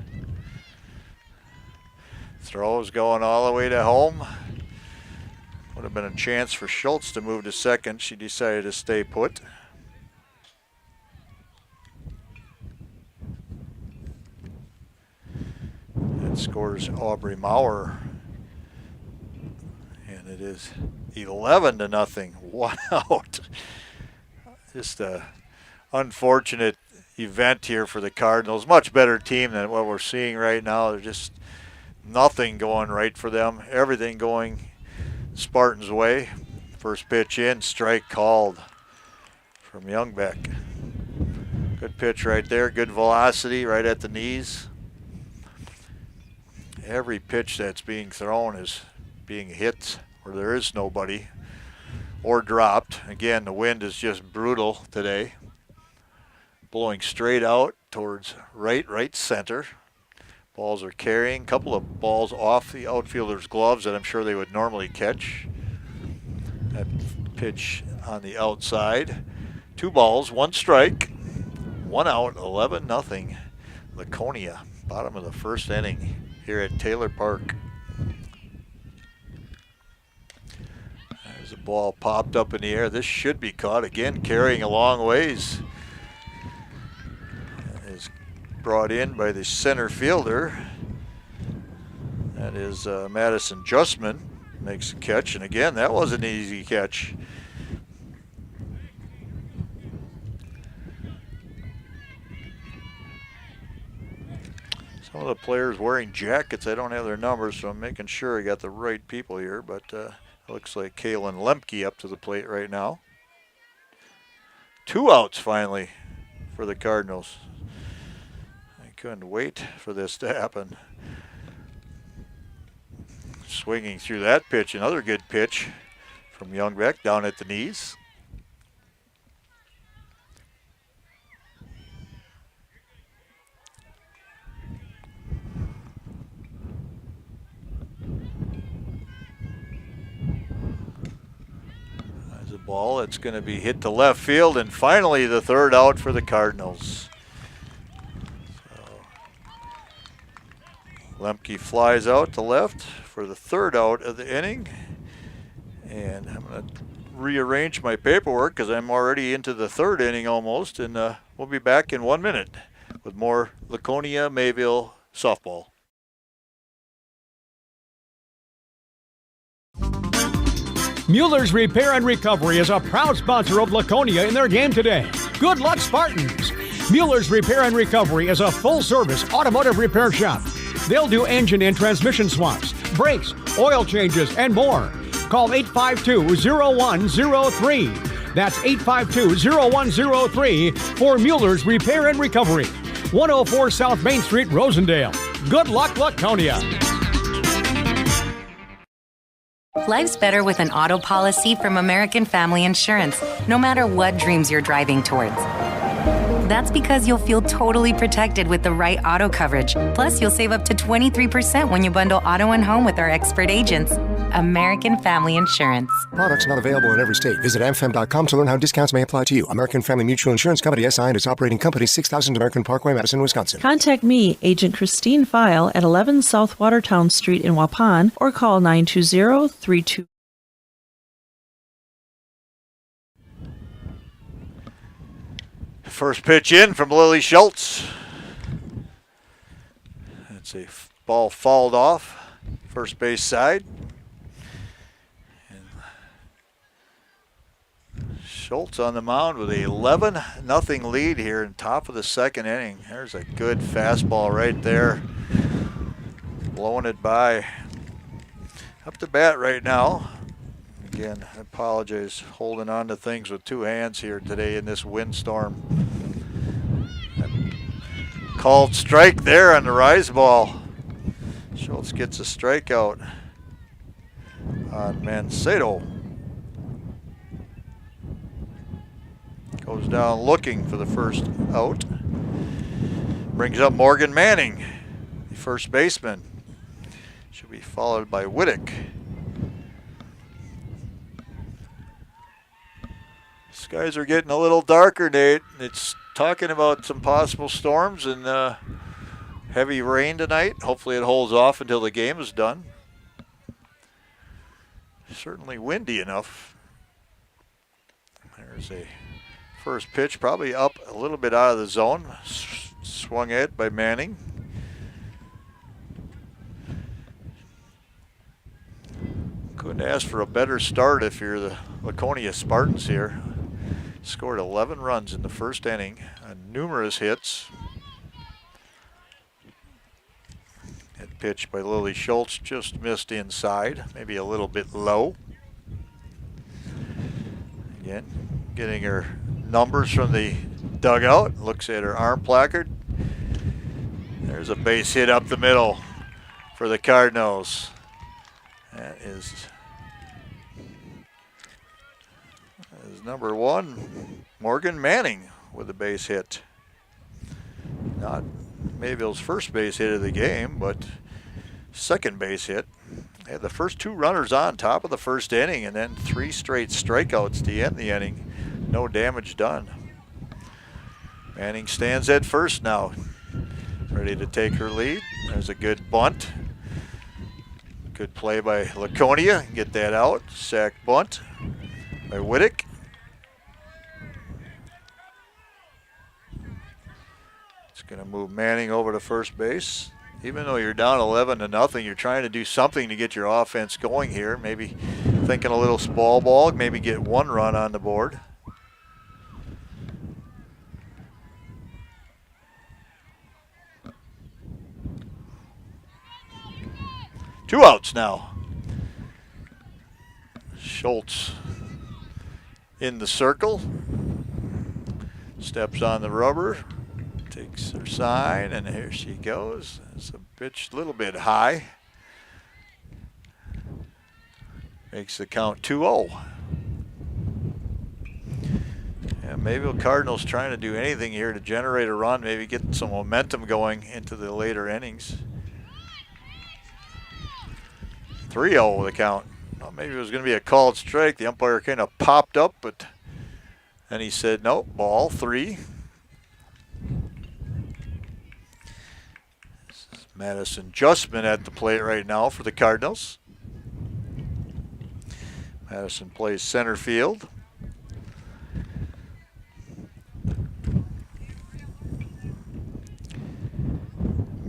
Throw is going all the way to home. Would have been a chance for Schultz to move to second. She decided to stay put. That scores Aubrey Maurer. And it is 11-0. 1 out. Just a unfortunate event here for the Cardinals. Much better team than what we're seeing right now. There's just nothing going right for them. Everything going Spartans' way. First pitch in, strike called from Youngbeck. Good pitch right there, good velocity right at the knees. Every pitch that's being thrown is being hit where there is nobody or dropped. Again, the wind is just brutal today. Blowing straight out towards right center. Balls are carrying. A couple of balls off the outfielder's gloves that I'm sure they would normally catch. That pitch on the outside. 2 balls, 1 strike, 1 out, 11-0. Laconia, bottom of the first inning here at Taylor Park. There's a ball popped up in the air. This should be caught. Again, carrying a long ways. Is brought in by the center fielder. That is Madison Justman. Makes a catch, and again, that was an easy catch. Some of the players wearing jackets, I don't have their numbers, so I'm making sure I got the right people here, but it looks like Kaylin Lemke up to the plate right now. 2 outs finally for the Cardinals. I couldn't wait for this to happen. Swinging through that pitch, another good pitch from Youngbeck down at the knees. There's a ball that's going to be hit to left field, and finally the 3rd out for the Cardinals. Lemke flies out to left for the 3rd out of the inning. And I'm going to rearrange my paperwork because I'm already into the 3rd inning almost. And we'll be back in 1 minute with more Laconia Mayville softball. Mueller's Repair and Recovery is a proud sponsor of Laconia in their game today. Good luck, Spartans! Mueller's Repair and Recovery is a full-service automotive repair shop. They'll do engine and transmission swaps, brakes, oil changes, and more. Call 852-0103. That's 852-0103 for Mueller's Repair and Recovery. 104 South Main Street, Rosendale. Good luck, Laconia. Life's better with an auto policy from American Family Insurance, no matter what dreams you're driving towards. That's because you'll feel totally protected with the right auto coverage. Plus, you'll save up to 23% when you bundle auto and home with our expert agents. American Family Insurance. Products not available in every state. Visit amfam.com to learn how discounts may apply to you. American Family Mutual Insurance Company, SI, and its operating company, 6000 American Parkway, Madison, Wisconsin. Contact me, Agent Christine File, at 11 South Watertown Street in Waupun, or call 920-32. First pitch in from Lily Schultz. a ball fouled off first base side. And Schultz on the mound with a 11-0 lead here in top of the second inning. There's a good fastball right there. Blowing it by. Up to bat right now. Again, I apologize, holding on to things with two hands here today in this windstorm. Called strike there on the rise ball. Schultz gets a strikeout on Mancedo. Goes down looking for the first out. Brings up Morgan Manning, the first baseman. Should be followed by Whittick. Skies are getting a little darker, Nate. It's talking about some possible storms and heavy rain tonight. Hopefully it holds off until the game is done. Certainly windy enough. There's a first pitch, probably up a little bit out of the zone. Swung at by Manning. Couldn't ask for a better start if you're the Laconia Spartans here. Scored 11 runs in the first inning on numerous hits. That pitch by Lily Schultz just missed inside, maybe a little bit low. Again, getting her numbers from the dugout. Looks at her arm placard. There's a base hit up the middle for the Cardinals. That is number 1, Morgan Manning with a base hit. Not Mayville's first base hit of the game, but second base hit. They had the first 2 runners on top of the first inning and then 3 straight strikeouts to end the inning. No damage done. Manning stands at first now, ready to take her lead. There's a good bunt. Good play by Laconia. Get that out. Sack bunt by Whittick. Going to move Manning over to first base. Even though you're down 11-0, you're trying to do something to get your offense going here. Maybe thinking a little small ball, maybe get 1 run on the board. Two outs now. Schultz in the circle. Steps on the rubber. Takes her sign, and here she goes. It's a pitch a little bit high. Makes the count 2-0. Yeah, Mayville Cardinals trying to do anything here to generate a run, maybe get some momentum going into the later innings. 3-0 the count. Well, maybe it was going to be a called strike. The umpire kind of popped up, but then he said, nope, ball 3. Madison Justman at the plate right now for the Cardinals. Madison plays center field.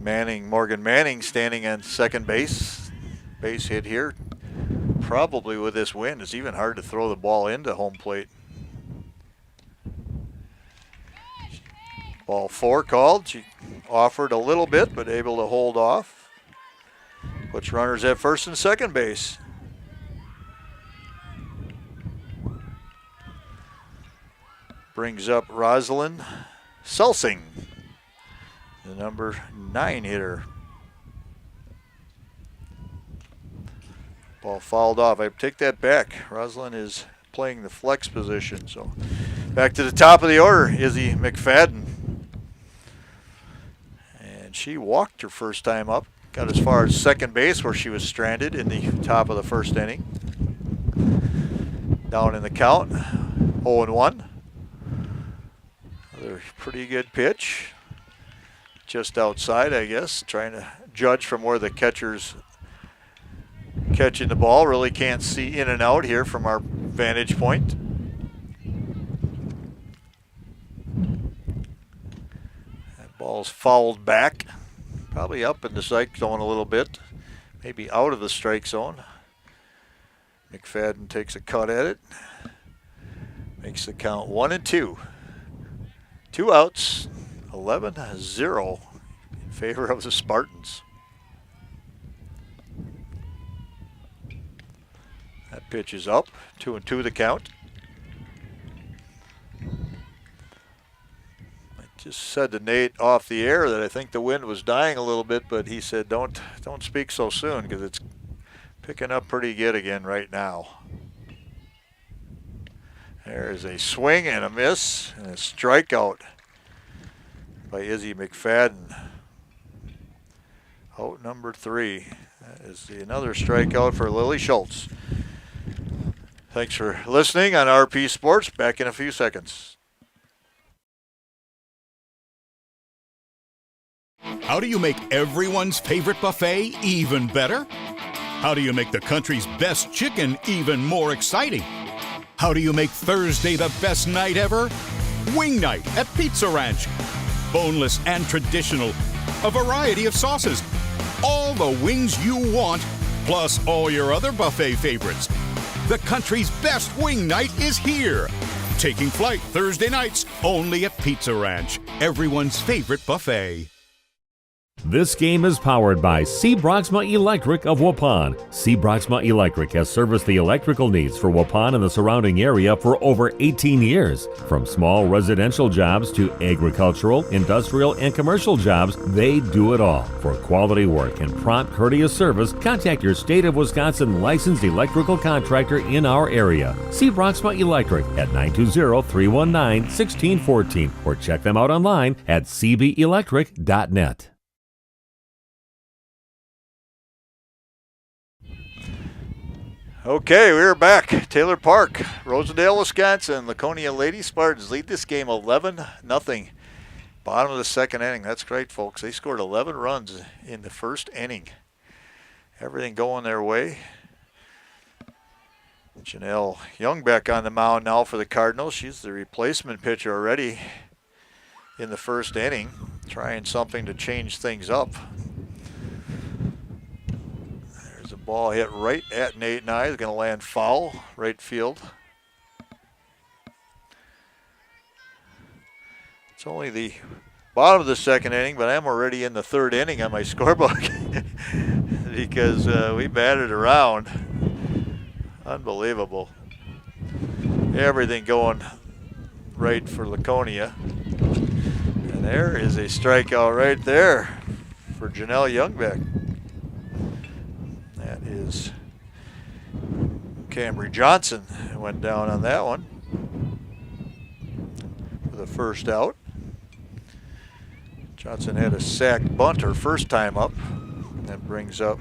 Morgan Manning standing on second base. Base hit here. Probably with this wind, it's even hard to throw the ball into home plate. Ball 4 called. She offered a little bit, but able to hold off. Puts runners at first and second base. Brings up Rosalind Selsing, the number 9 hitter. Ball fouled off. I take that back. Rosalind is playing the flex position. So back to the top of the order, Izzy McFadden. She walked her first time up, got as far as second base where she was stranded in the top of the first inning. Down in the count, 0-1. Another pretty good pitch. Just outside, I guess, trying to judge from where the catcher's catching the ball. Really can't see in and out here from our vantage point. Ball's fouled back Probably up in the strike zone a little bit. Maybe out of the strike zone. McFadden takes a cut at it. Makes the count 1-2. 2 outs, 11-0 in favor of the Spartans. That pitch is up, 2-2 the count. I just said to Nate off the air that I think the wind was dying a little bit, but he said don't speak so soon because it's picking up pretty good again right now. There's a swing and a miss and a strikeout by Izzy McFadden. Out number 3. That is another strikeout for Lily Schultz. Thanks for listening on RP Sports. Back in a few seconds. How do you make everyone's favorite buffet even better? How do you make the country's best chicken even more exciting? How do you make Thursday the best night ever? Wing night at Pizza Ranch. Boneless and traditional. A variety of sauces. All the wings you want, plus all your other buffet favorites. The country's best wing night is here. Taking flight Thursday nights only at Pizza Ranch. Everyone's favorite buffet. This game is powered by C. Broxma Electric of Waupun. C. Broxma Electric has serviced the electrical needs for Waupun and the surrounding area for over 18 years. From small residential jobs to agricultural, industrial, and commercial jobs, they do it all. For quality work and prompt, courteous service, contact your State of Wisconsin licensed electrical contractor in our area. C. Broxma Electric at 920-319-1614 or check them out online at cbelectric.net. Okay, we're back. Taylor Park, Rosendale, Wisconsin. Laconia Lady Spartans lead this game 11-0. Bottom of the second inning. That's great, folks. They scored 11 runs in the first inning. Everything going their way. Janelle Youngbeck on the mound now for the Cardinals. She's the replacement pitcher already in the first inning, trying something to change things up. Ball hit right at Nate Nye. Is going to land foul, right field. It's only the bottom of the second inning, but I'm already in the third inning on my scorebook because we batted around. Unbelievable. Everything going right for Laconia. And there is a strikeout right there for Janelle Youngbeck. That is Camry Johnson went down on that one for the first out. Johnson had a sack bunt her first time up. That brings up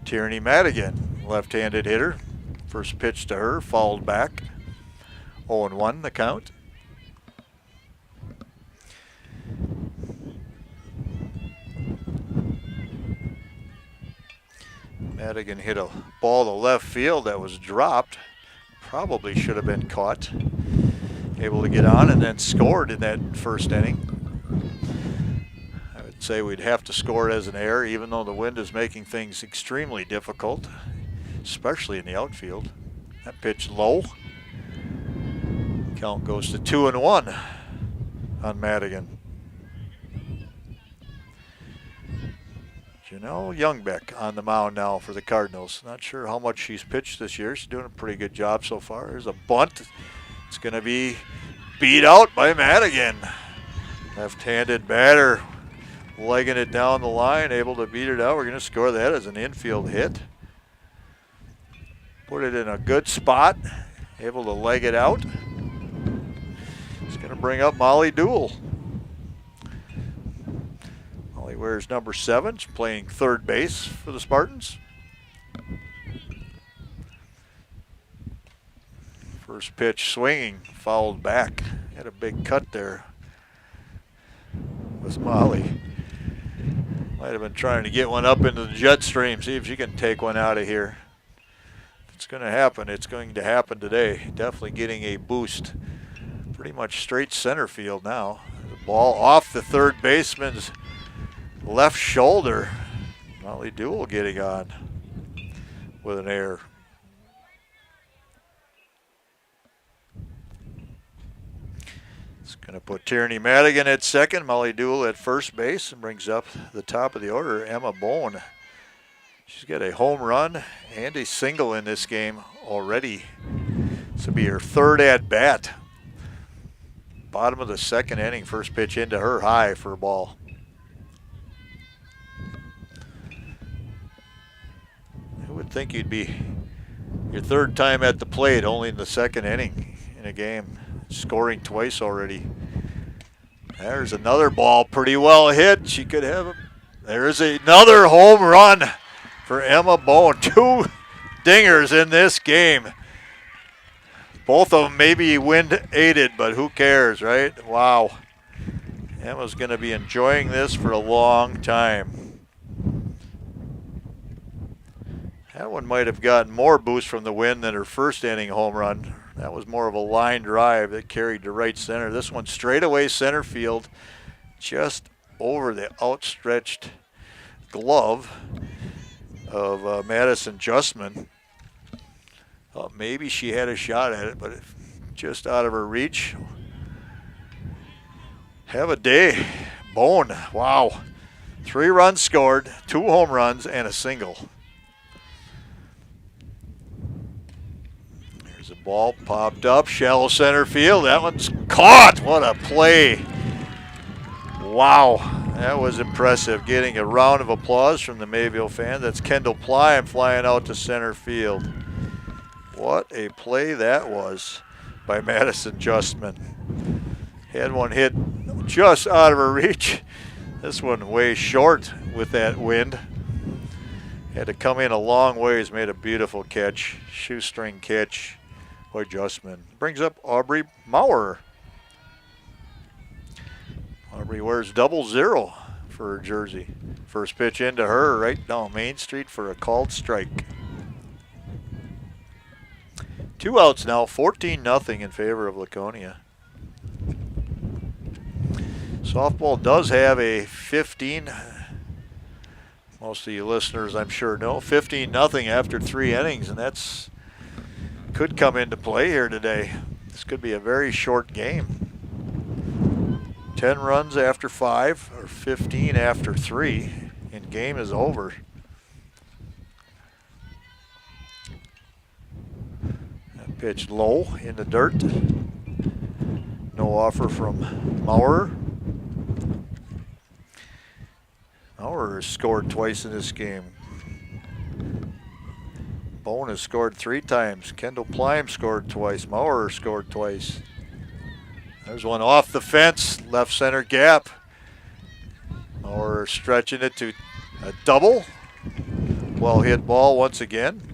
Tierney Madigan, left-handed hitter. First pitch to her, fouled back. 0-1 the count. Madigan hit a ball to left field that was dropped. Probably should have been caught. Able to get on and then scored in that first inning. I would say we'd have to score it as an error, even though the wind is making things extremely difficult, especially in the outfield. That pitch low. Count goes to 2-1 on Madigan. Janelle Youngbeck on the mound now for the Cardinals. Not sure how much she's pitched this year. She's doing a pretty good job so far. There's a bunt. It's going to be beat out by Madigan. Left-handed batter legging it down the line, able to beat it out. We're going to score that as an infield hit. Put it in a good spot, able to leg it out. It's going to bring up Molly Dool. Molly wears number 7. She's playing third base for the Spartans. First pitch swinging, fouled back. Had a big cut there with Molly. Might have been trying to get one up into the jet stream, see if she can take one out of here. If it's going to happen, it's going to happen today. Definitely getting a boost. Pretty much straight center field now. The ball off the third baseman's left shoulder. Molly Dool getting on with an error. It's going to put Tierney Madigan at second, Molly Dool at first base, and brings up the top of the order, Emma Bone. She's got a home run and a single in this game already. This will be her third at bat. Bottom of the second inning, first pitch into her, high for a ball. Who would think you'd be your third time at the plate only in the second inning in a game, scoring twice already. There's another ball, pretty well hit. She could have it. There's another home run for Emma Bone. 2 dingers in this game. Both of them maybe wind aided, but who cares, right? Wow. Emma's going to be enjoying this for a long time. That one might have gotten more boost from the wind than her first inning home run. That was more of a line drive that carried to right center. This one straight away center field, just over the outstretched glove of Madison Justman. Maybe she had a shot at it, but just out of her reach. Have a day. Bone, wow. 3 runs scored, 2 home runs, and a single. There's a ball popped up, shallow center field. That one's caught. What a play. Wow, that was impressive. Getting a round of applause from the Mayville fans. That's Kendall Plym flying out to center field. What a play that was by Madison Justman. Had one hit just out of her reach. This one way short with that wind. Had to come in a long ways, made a beautiful catch. Shoestring catch by Justman. Brings up Aubrey Maurer. Aubrey wears 00 for her jersey. First pitch into her right down Main Street for a called strike. 2 outs now, 14-0 in favor of Laconia. Softball does have a 15, most of you listeners I'm sure know, 15-0 after 3 innings, and that's could come into play here today. This could be a very short game. 10 runs after 5 or 15 after 3, and game is over. Pitch low in the dirt. No offer from Maurer. Maurer has scored twice in this game. Bone has scored 3 times. Kendall Plym scored twice. Maurer scored twice. There's one off the fence, left center gap. Maurer stretching it to a double. Well hit ball once again.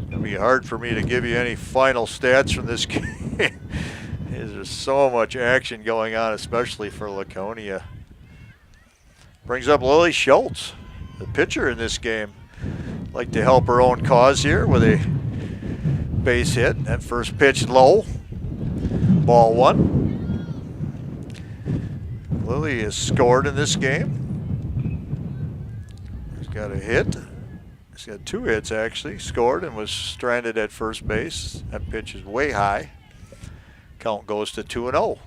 It'll be hard for me to give you any final stats from this game. There's so much action going on, especially for Laconia. Brings up Lily Schultz, the pitcher in this game. Like to help her own cause here with a base hit. That first pitch low. Ball 1. Lily has scored in this game. She's got a hit. He's got 2 hits actually, scored and was stranded at first base. That pitch is way high. Count goes to 2-0.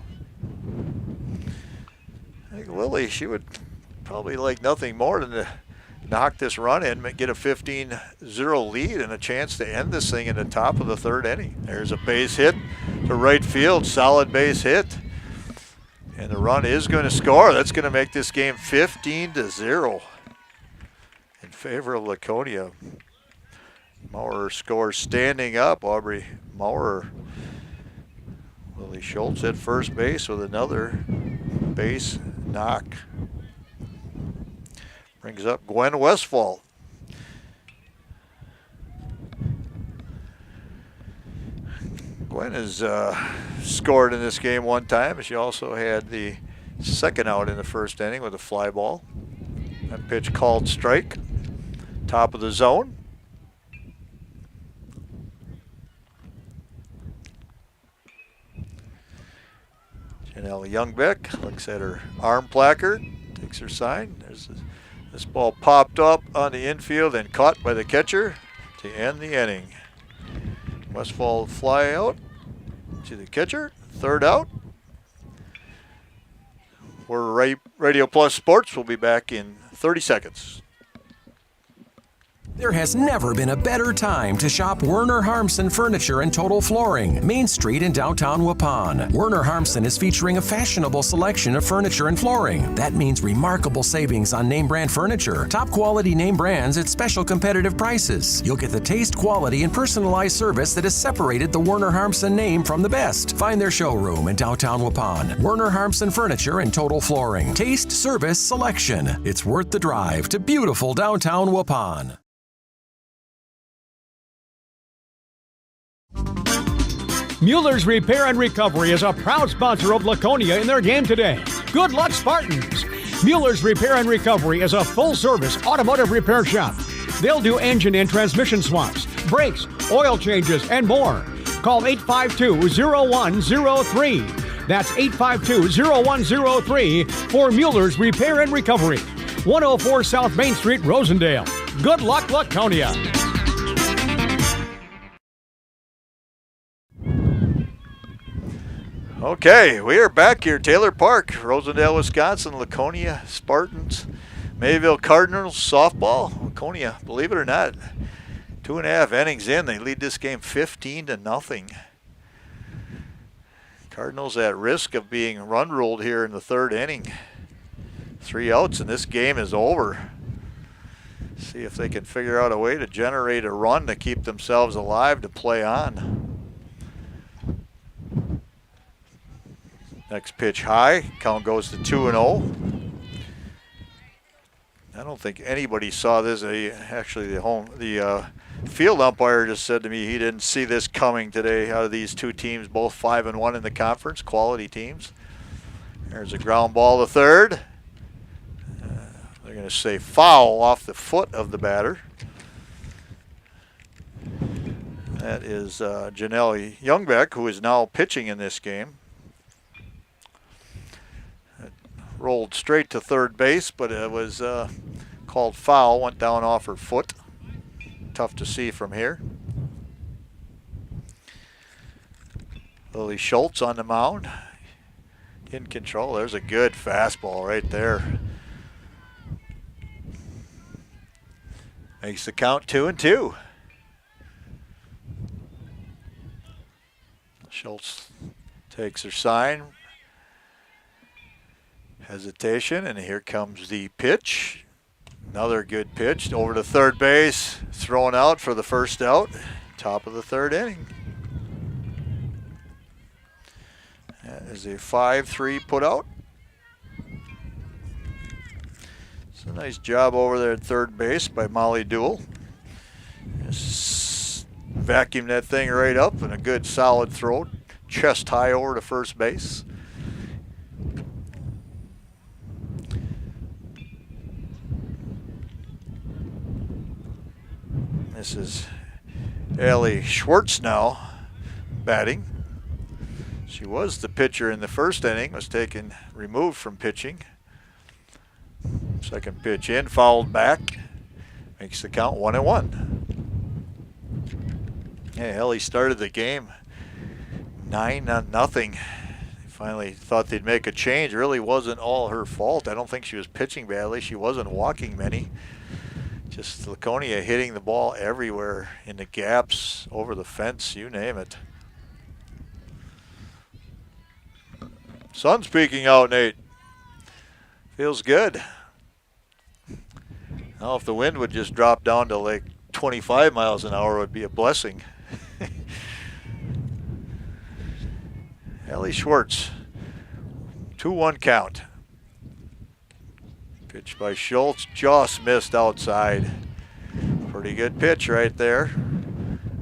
I think Lily, she would probably like nothing more than to knock this run in, get a 15-0 lead and a chance to end this thing in the top of the 3rd inning. There's a base hit to right field, solid base hit. And the run is going to score. That's going to make this game 15-0. In favor of Laconia. Maurer scores standing up. Aubrey Maurer. Lily Schultz at first base with another base knock. Brings up Gwen Westfall. Gwen has scored in this game 1 time. She also had the second out in the first inning with a fly ball. That pitch called strike. Top of the zone. Janelle Youngbeck looks at her arm placard, takes her sign. This ball popped up on the infield and caught by the catcher to end the inning. Westfall fly out to the catcher, third out. We're Radio Plus Sports. We'll be back in 30 seconds. There has never been a better time to shop Werner Harmsen Furniture and Total Flooring, Main Street in downtown Waupun. Werner Harmsen is featuring a fashionable selection of furniture and flooring. That means remarkable savings on name brand furniture, top quality name brands at special competitive prices. You'll get the taste, quality, and personalized service that has separated the Werner Harmsen name from the best. Find their showroom in downtown Waupun. Werner Harmsen Furniture and Total Flooring. Taste, service, selection. It's worth the drive to beautiful downtown Waupun. Mueller's Repair and Recovery is a proud sponsor of Laconia in their game today. Good luck, Spartans! Mueller's Repair and Recovery is a full-service automotive repair shop. They'll do engine and transmission swaps, brakes, oil changes, and more. Call 852-0103. That's 852-0103 for Mueller's Repair and Recovery. 104 South Main Street, Rosendale. Good luck, Laconia! Okay, we are back here, Taylor Park, Rosendale, Wisconsin, Laconia Spartans, Mayville Cardinals softball. Laconia, believe it or not, 2.5 innings in, they lead this game 15-0. Cardinals at risk of being run ruled here in the third inning. 3 outs and this game is over. See if they can figure out a way to generate a run to keep themselves alive to play on. Next pitch high, count goes to 2-0. I don't think anybody saw this. Actually, the field umpire just said to me he didn't see this coming today out of these two teams, both 5-1 in the conference, quality teams. There's a ground ball to third. They're going to say foul off the foot of the batter. That is Janelle Youngbeck, who is now pitching in this game. Rolled straight to third base, but it was called foul, went down off her foot. Tough to see from here. Lily Schultz on the mound. In control. There's a good fastball right there. Makes the count 2-2. Schultz takes her sign. Hesitation, and here comes the pitch. Another good pitch over to third base, thrown out for the first out. Top of the third inning. That is a 5-3 put out. It's a nice job over there at third base by Molly Duell. Just vacuumed that thing right up and a good solid throw, chest high over to first base. This is Allie Schwartz now batting. She was the pitcher in the first inning, was removed from pitching. Second pitch in, fouled back. Makes the count 1-1. Yeah, Allie started the game 9-0. Finally thought they'd make a change. Really wasn't all her fault. I don't think she was pitching badly. She wasn't walking many. Just Laconia hitting the ball everywhere, in the gaps, over the fence, you name it. Sun's peeking out, Nate. Feels good. Now if the wind would just drop down to like 25 miles an hour, it would be a blessing. Allie Schwartz, 2-1 count. Pitch by Schultz, just missed outside. Pretty good pitch right there.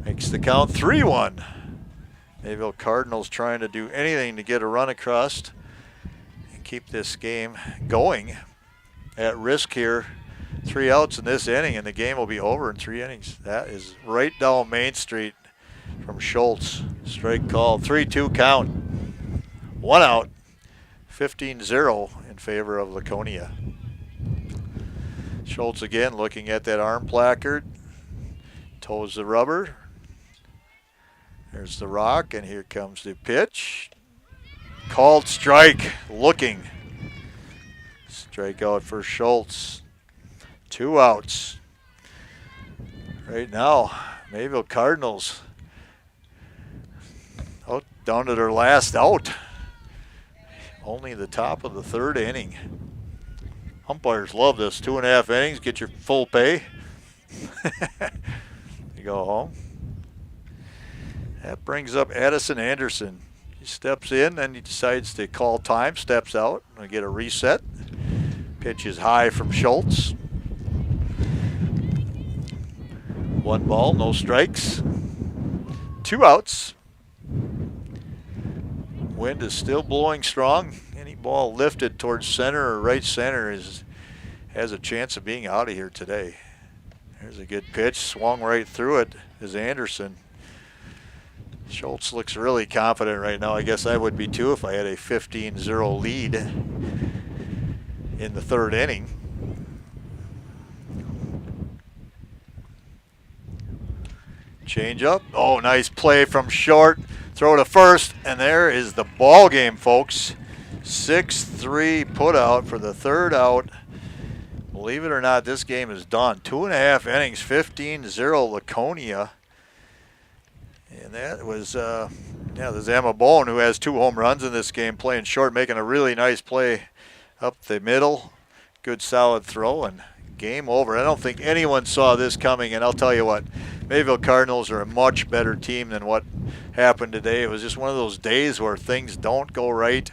Makes the count 3-1. Mayville Cardinals trying to do anything to get a run across and keep this game going. At risk here, 3 outs in this inning, and the game will be over in 3 innings. That is right down Main Street from Schultz. Strike call, 3-2 count. 1 out. 15-0 in favor of Laconia. Schultz again looking at that arm placard. Toes the rubber. There's the rock, and here comes the pitch. Called strike, looking. Strike out for Schultz. 2 outs. Right now, Mayville Cardinals out down to their last out. Only the top of the 3rd inning. Umpires love this. 2.5 innings, get your full pay. You go home. That brings up Addison Anderson. He steps in, then he decides to call time, steps out, and get a reset. Pitch is high from Schultz. 1 ball, no strikes. 2 outs. Wind is still blowing strong. Any ball lifted towards center or right center has a chance of being out of here today. There's a good pitch, swung right through it is Anderson. Schultz looks really confident right now. I guess I would be too if I had a 15-0 lead in the 3rd inning. Change up. Oh, nice play from short. Throw to first, and there is the ball game, folks. 6-3 put out for the 3rd out. Believe it or not, this game is done. 2.5 innings, 15-0 Laconia. And that was, there's Emma Bone, who has 2 home runs in this game, playing short, making a really nice play up the middle. Good solid throw, and game over. I don't think anyone saw this coming, and I'll tell you what, Mayville Cardinals are a much better team than what happened today. It was just one of those days where things don't go right.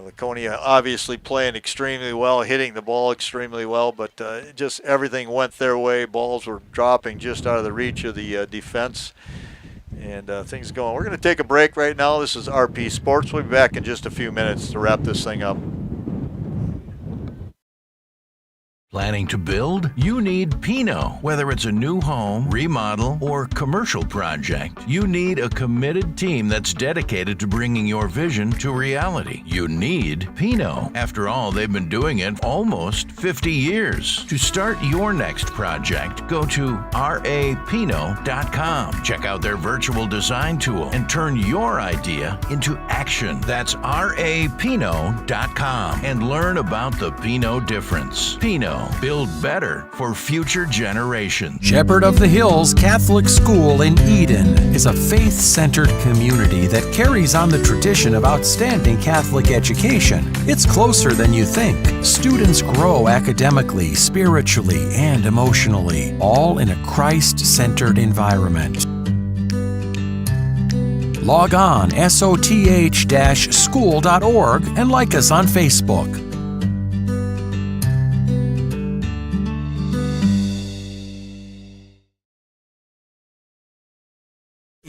Laconia obviously playing extremely well, hitting the ball extremely well, but just everything went their way. Balls were dropping just out of the reach of the defense, and things going. We're going to take a break right now. This is RP Sports. We'll be back in just a few minutes to wrap this thing up. Planning to build? You need Pino. Whether it's a new home, remodel, or commercial project, you need a committed team that's dedicated to bringing your vision to reality. You need Pino. After all, they've been doing it almost 50 years. To start your next project, go to rapino.com. Check out their virtual design tool and turn your idea into action. That's rapino.com and learn about the Pino difference. Pino. Build better for future generations. Shepherd of the Hills Catholic School in Eden is a faith-centered community that carries on the tradition of outstanding Catholic education. It's closer than you think. Students grow academically, spiritually, and emotionally, all in a Christ-centered environment. Log on soth-school.org and like us on Facebook.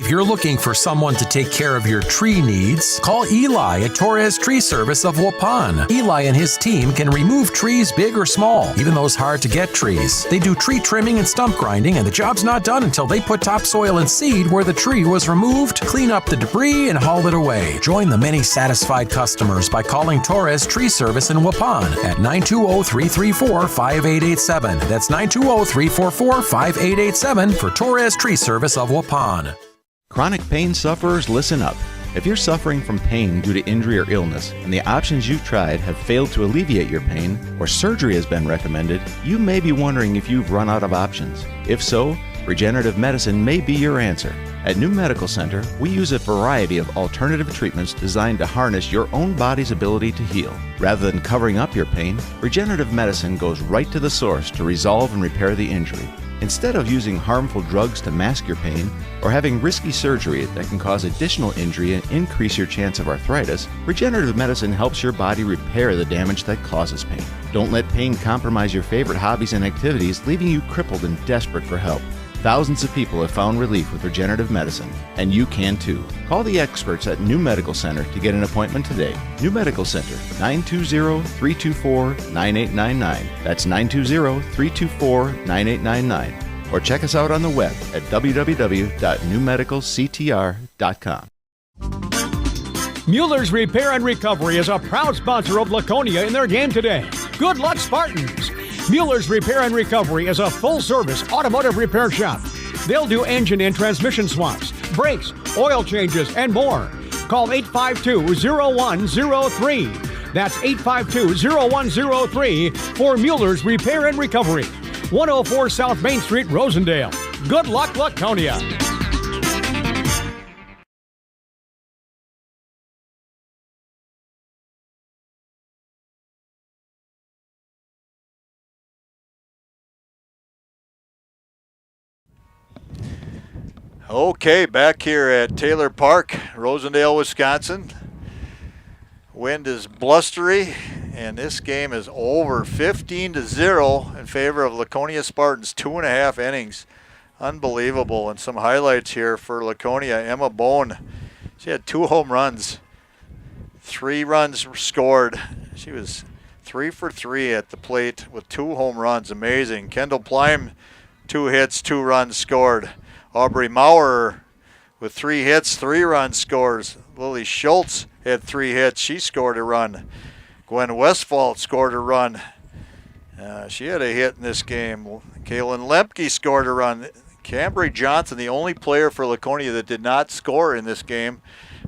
If you're looking for someone to take care of your tree needs, call Eli at Torres Tree Service of Waupun. Eli and his team can remove trees big or small, even those hard-to-get trees. They do tree trimming and stump grinding, and the job's not done until they put topsoil and seed where the tree was removed, clean up the debris, and haul it away. Join the many satisfied customers by calling Torres Tree Service in Waupun at 920-334-5887. That's 920-344-5887 for Torres Tree Service of Waupun. Chronic pain sufferers, listen up. If you're suffering from pain due to injury or illness, and the options you've tried have failed to alleviate your pain, or surgery has been recommended, you may be wondering if you've run out of options. If so, regenerative medicine may be your answer. At New Medical Center, we use a variety of alternative treatments designed to harness your own body's ability to heal. Rather than covering up your pain, regenerative medicine goes right to the source to resolve and repair the injury. Instead of using harmful drugs to mask your pain or having risky surgery that can cause additional injury and increase your chance of arthritis, regenerative medicine helps your body repair the damage that causes pain. Don't let pain compromise your favorite hobbies and activities, leaving you crippled and desperate for help. Thousands of people have found relief with regenerative medicine, and you can too. Call the experts at New Medical Center to get an appointment today. New Medical Center, 920-324-9899. That's 920-324-9899. Or check us out on the web at www.newmedicalctr.com. Mueller's Repair and Recovery is a proud sponsor of Laconia in their game today. Good luck, Spartans! Mueller's Repair and Recovery is a full-service automotive repair shop. They'll do engine and transmission swaps, brakes, oil changes, and more. Call 852-0103. That's 852-0103 for Mueller's Repair and Recovery. 104 South Main Street, Rosendale. Good luck, Laconia! Okay, back here at Taylor Park, Rosendale, Wisconsin. Wind is blustery, and this game is over 15-0 in favor of Laconia Spartans. 2.5 innings. Unbelievable. And some highlights here for Laconia. Emma Bone, she had 2 home runs. 3 runs scored. She was 3 for 3 at the plate with 2 home runs. Amazing. Kendall Plime, 2 hits, 2 runs scored. Aubrey Maurer with 3 hits, 3 runs scores. Lily Schultz had 3 hits. She scored a run. Gwen Westphal scored a run. She had a hit in this game. Kaylin Lemke scored a run. Cambry Johnson, the only player for Laconia that did not score in this game,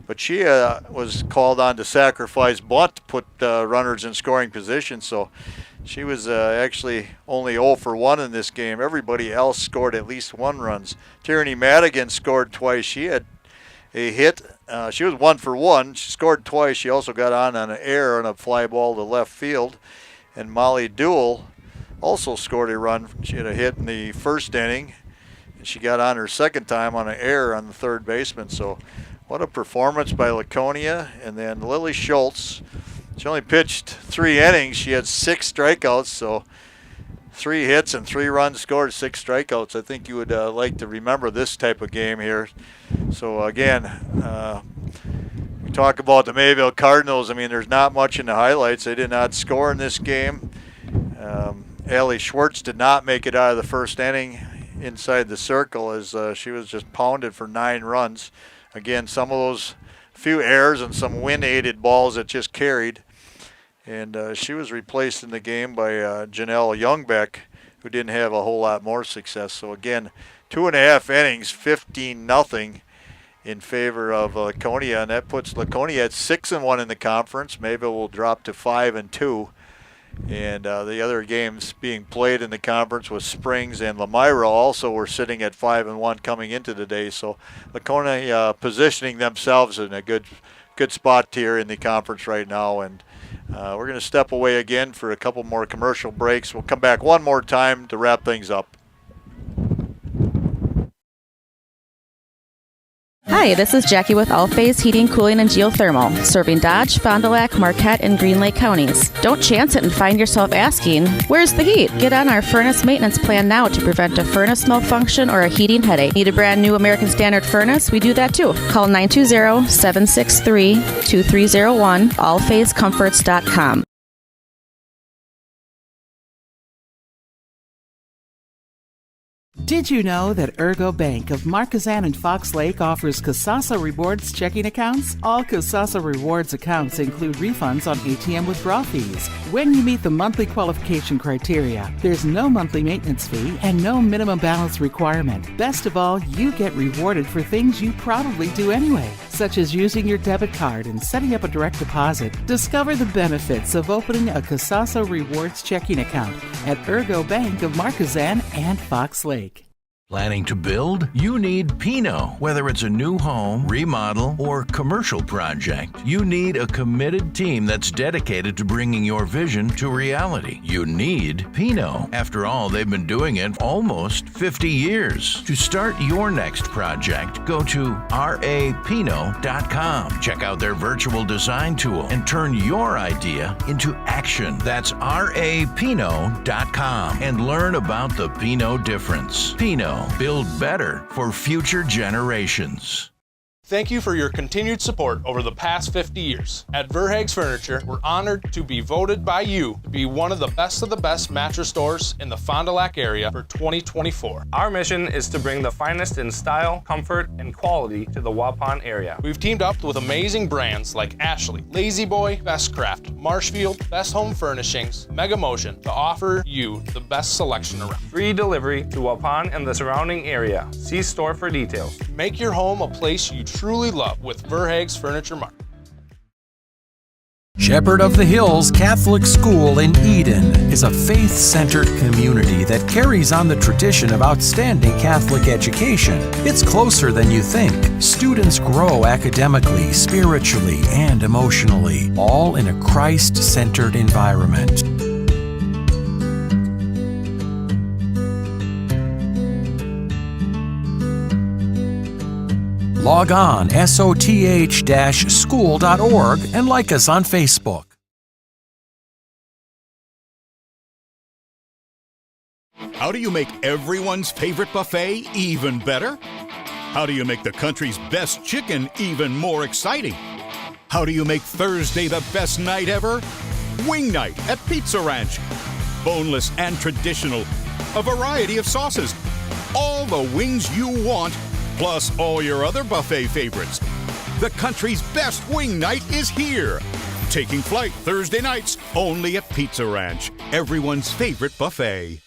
but she was called on to sacrifice bunt to put runners in scoring position, so she was actually only 0 for 1 in this game. Everybody else scored at least 1 runs. Tierney Madigan scored twice. She had a hit. She was 1 for 1. She scored twice. She also got on an error on a fly ball to left field. And Molly Duell also scored a run. She had a hit in the first inning, and she got on her second time on an error on the third baseman. So what a performance by Laconia. And then Lily Schultz, she only pitched 3 innings. She had 6 strikeouts, so 3 hits and 3 runs scored, 6 strikeouts. I think you would like to remember this type of game here. So again, we talk about the Mayville Cardinals. I mean, there's not much in the highlights. They did not score in this game. Allie Schwartz did not make it out of the first inning inside the circle as she was just pounded for 9 runs. Again, some of those few errors and some wind-aided balls that just carried. And she was replaced in the game by Janelle Youngbeck, who didn't have a whole lot more success. So again, 2.5 innings, 15-0 in favor of Laconia, and that puts Laconia at 6-1 in the conference. Mayville will drop to 5-2. And the other games being played in the conference with Springs and Lamira also were sitting at 5-1 coming into the day. So Laconia positioning themselves in a good spot here in the conference right now. And we're going to step away again for a couple more commercial breaks. We'll come back one more time to wrap things up. Hi, this is Jackie with All Phase Heating, Cooling, and Geothermal, serving Dodge, Fond du Lac, Marquette, and Green Lake counties. Don't chance it and find yourself asking, where's the heat? Get on our furnace maintenance plan now to prevent a furnace malfunction or a heating headache. Need a brand new American Standard furnace? We do that too. Call 920-763-2301, allphasecomforts.com. Did you know that Ergo Bank of Marquezan and Fox Lake offers Casasa Rewards checking accounts? All Casasa Rewards accounts include refunds on ATM withdrawal fees. When you meet the monthly qualification criteria, there's no monthly maintenance fee and no minimum balance requirement. Best of all, you get rewarded for things you probably do anyway, such as using your debit card and setting up a direct deposit. Discover the benefits of opening a Casasa Rewards checking account at Ergo Bank of Marquezan and Fox Lake. Planning to build? You need Pinot. Whether it's a new home, remodel, or commercial project, you need a committed team that's dedicated to bringing your vision to reality. You need Pinot. After all, they've been doing it almost 50 years. To start your next project, go to rapinot.com. Check out their virtual design tool and turn your idea into action. That's rapinot.com and learn about the Pinot difference. Pinot. Build better for future generations. Thank you for your continued support over the past 50 years. At Verhaeg's Furniture, we're honored to be voted by you to be one of the best mattress stores in the Fond du Lac area for 2024. Our mission is to bring the finest in style, comfort, and quality to the Waupun area. We've teamed up with amazing brands like Ashley, Lazy Boy, Bestcraft, Marshfield, Best Home Furnishings, Mega Motion to offer you the best selection around. Free delivery to Waupun and the surrounding area. See store for details. Make your home a place you truly love with Verhaeg's Furniture Mart. Shepherd of the Hills Catholic School in Eden is a faith-centered community that carries on the tradition of outstanding Catholic education. It's closer than you think. Students grow academically, spiritually, and emotionally, all in a Christ-centered environment. Log on soth-school.org and like us on Facebook. How do you make everyone's favorite buffet even better? How do you make the country's best chicken even more exciting? How do you make Thursday the best night ever? Wing night at Pizza Ranch. Boneless and traditional. A variety of sauces. All the wings you want, plus all your other buffet favorites. The country's best wing night is here. Taking flight Thursday nights only at Pizza Ranch, everyone's favorite buffet.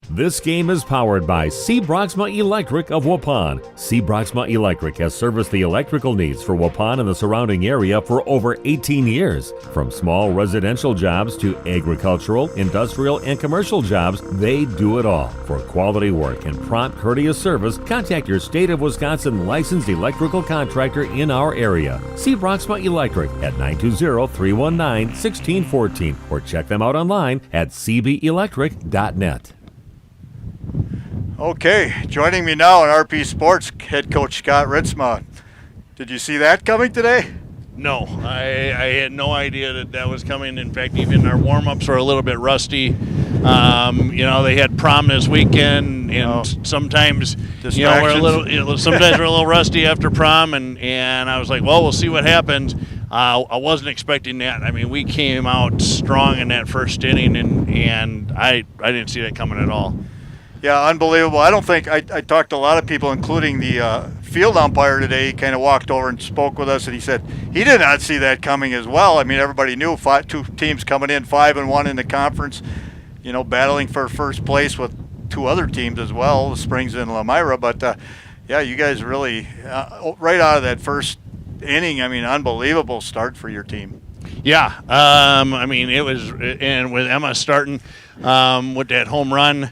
This game is powered by C. Broxma Electric of Waupun. C. Broxma Electric has serviced the electrical needs for Waupun and the surrounding area for over 18 years. From small residential jobs to agricultural, industrial, and commercial jobs, they do it all. For quality work and prompt, courteous service, contact your State of Wisconsin licensed electrical contractor in our area. C. Broxma Electric at 920-319-1614 or check them out online at cbelectric.net. Okay, joining me now in RP Sports, head coach Scott Ritzma. Did you see that coming today? No, I had no idea that was coming. In fact, even our warm-ups were a little bit rusty. They had prom this weekend, and sometimes we're a little sometimes we're a little rusty after prom, and I was like, well, we'll see what happens. I wasn't expecting that. I mean, we came out strong in that first inning, and I didn't see that coming at all. Yeah, unbelievable. I don't think I talked to a lot of people, including the field umpire today. He kind of walked over and spoke with us, and he said he did not see that coming as well. I mean, everybody knew two teams coming in 5-1 in the conference, battling for first place with two other teams as well, the Springs and Lamira. But you guys really right out of that first inning. I mean, unbelievable start for your team. Yeah, it was, and with Emma starting with that home run.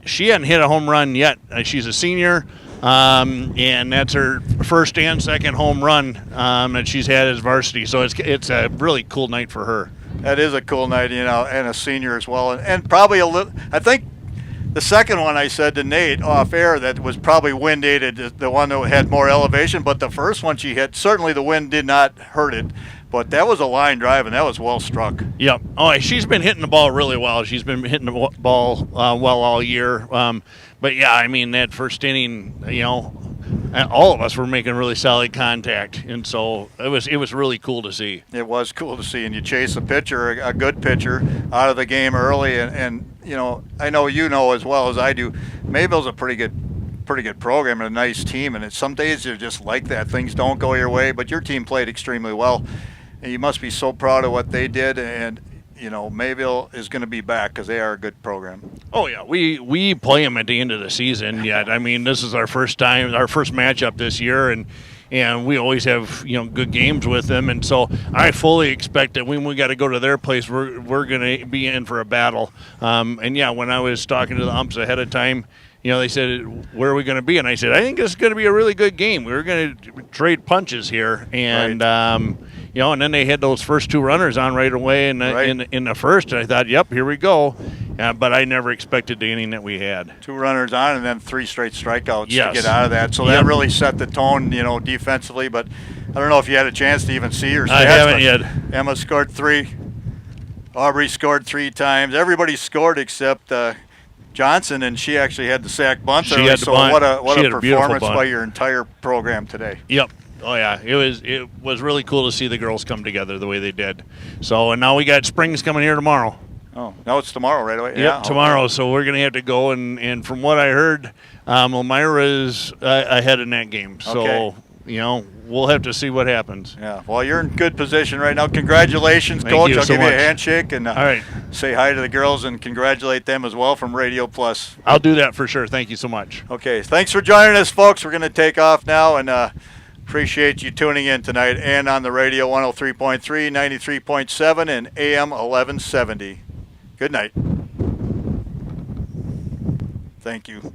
She hadn't hit a home run yet. She's a senior, and that's her first and second home run that she's had as varsity. So it's a really cool night for her. That is a cool night, and a senior as well. And probably a little, I think the second one I said to Nate off air that was probably wind aided, the one that had more elevation. But the first one she hit, certainly the wind did not hurt it. But that was a line drive, and that was well struck. Yep. Oh, she's been hitting the ball really well. She's been hitting the ball well all year. But yeah, I mean, that first inning, all of us were making really solid contact, and so it was really cool to see. It was cool to see, and you chase a pitcher, a good pitcher, out of the game early, and I know as well as I do, Mayville's a pretty good program and a nice team, and some days you're just like that. Things don't go your way, but your team played extremely well. And you must be so proud of what they did, and Mayville is going to be back because they are a good program. Oh yeah, we play them at the end of the season. Yet I mean, this is our first matchup this year, and we always have good games with them, and so I fully expect that when we got to go to their place, we're going to be in for a battle. And yeah, when I was talking to the umps ahead of time, they said, where are we going to be? And I said, I think this is going to be a really good game. We're going to trade punches here. And, right. And then they had those first two runners on right away in the first. And I thought, yep, here we go. But I never expected the inning that we had. Two runners on and then 3 straight strikeouts to get out of that. So that really set the tone, defensively. But I don't know if you had a chance to even see your stats. I haven't yet. Emma scored 3. Aubrey scored 3 times. Everybody scored except Johnson, and she actually had the sack bunt. She had the bunt. What a She had a beautiful performance bunt. by your entire program today. Yep. Oh yeah, it was really cool to see the girls come together the way they did. So, and now we got Springs coming here tomorrow. Oh, no, it's tomorrow right away. Yep, Yeah, tomorrow. So we're gonna have to go, and from what I heard, Elmira's ahead in that game. So Okay. we'll have to see what happens. Yeah. Well, you're in good position right now. Congratulations, Thank Coach. you I'll so give you a much. handshake and All right. say hi to the girls and congratulate them as well from Radio Plus. I'll do that for sure. Thank you so much. Okay. Thanks for joining us, folks. We're going to take off now, and appreciate you tuning in tonight and on the radio 103.3, 93.7, and AM 1170. Good night. Thank you.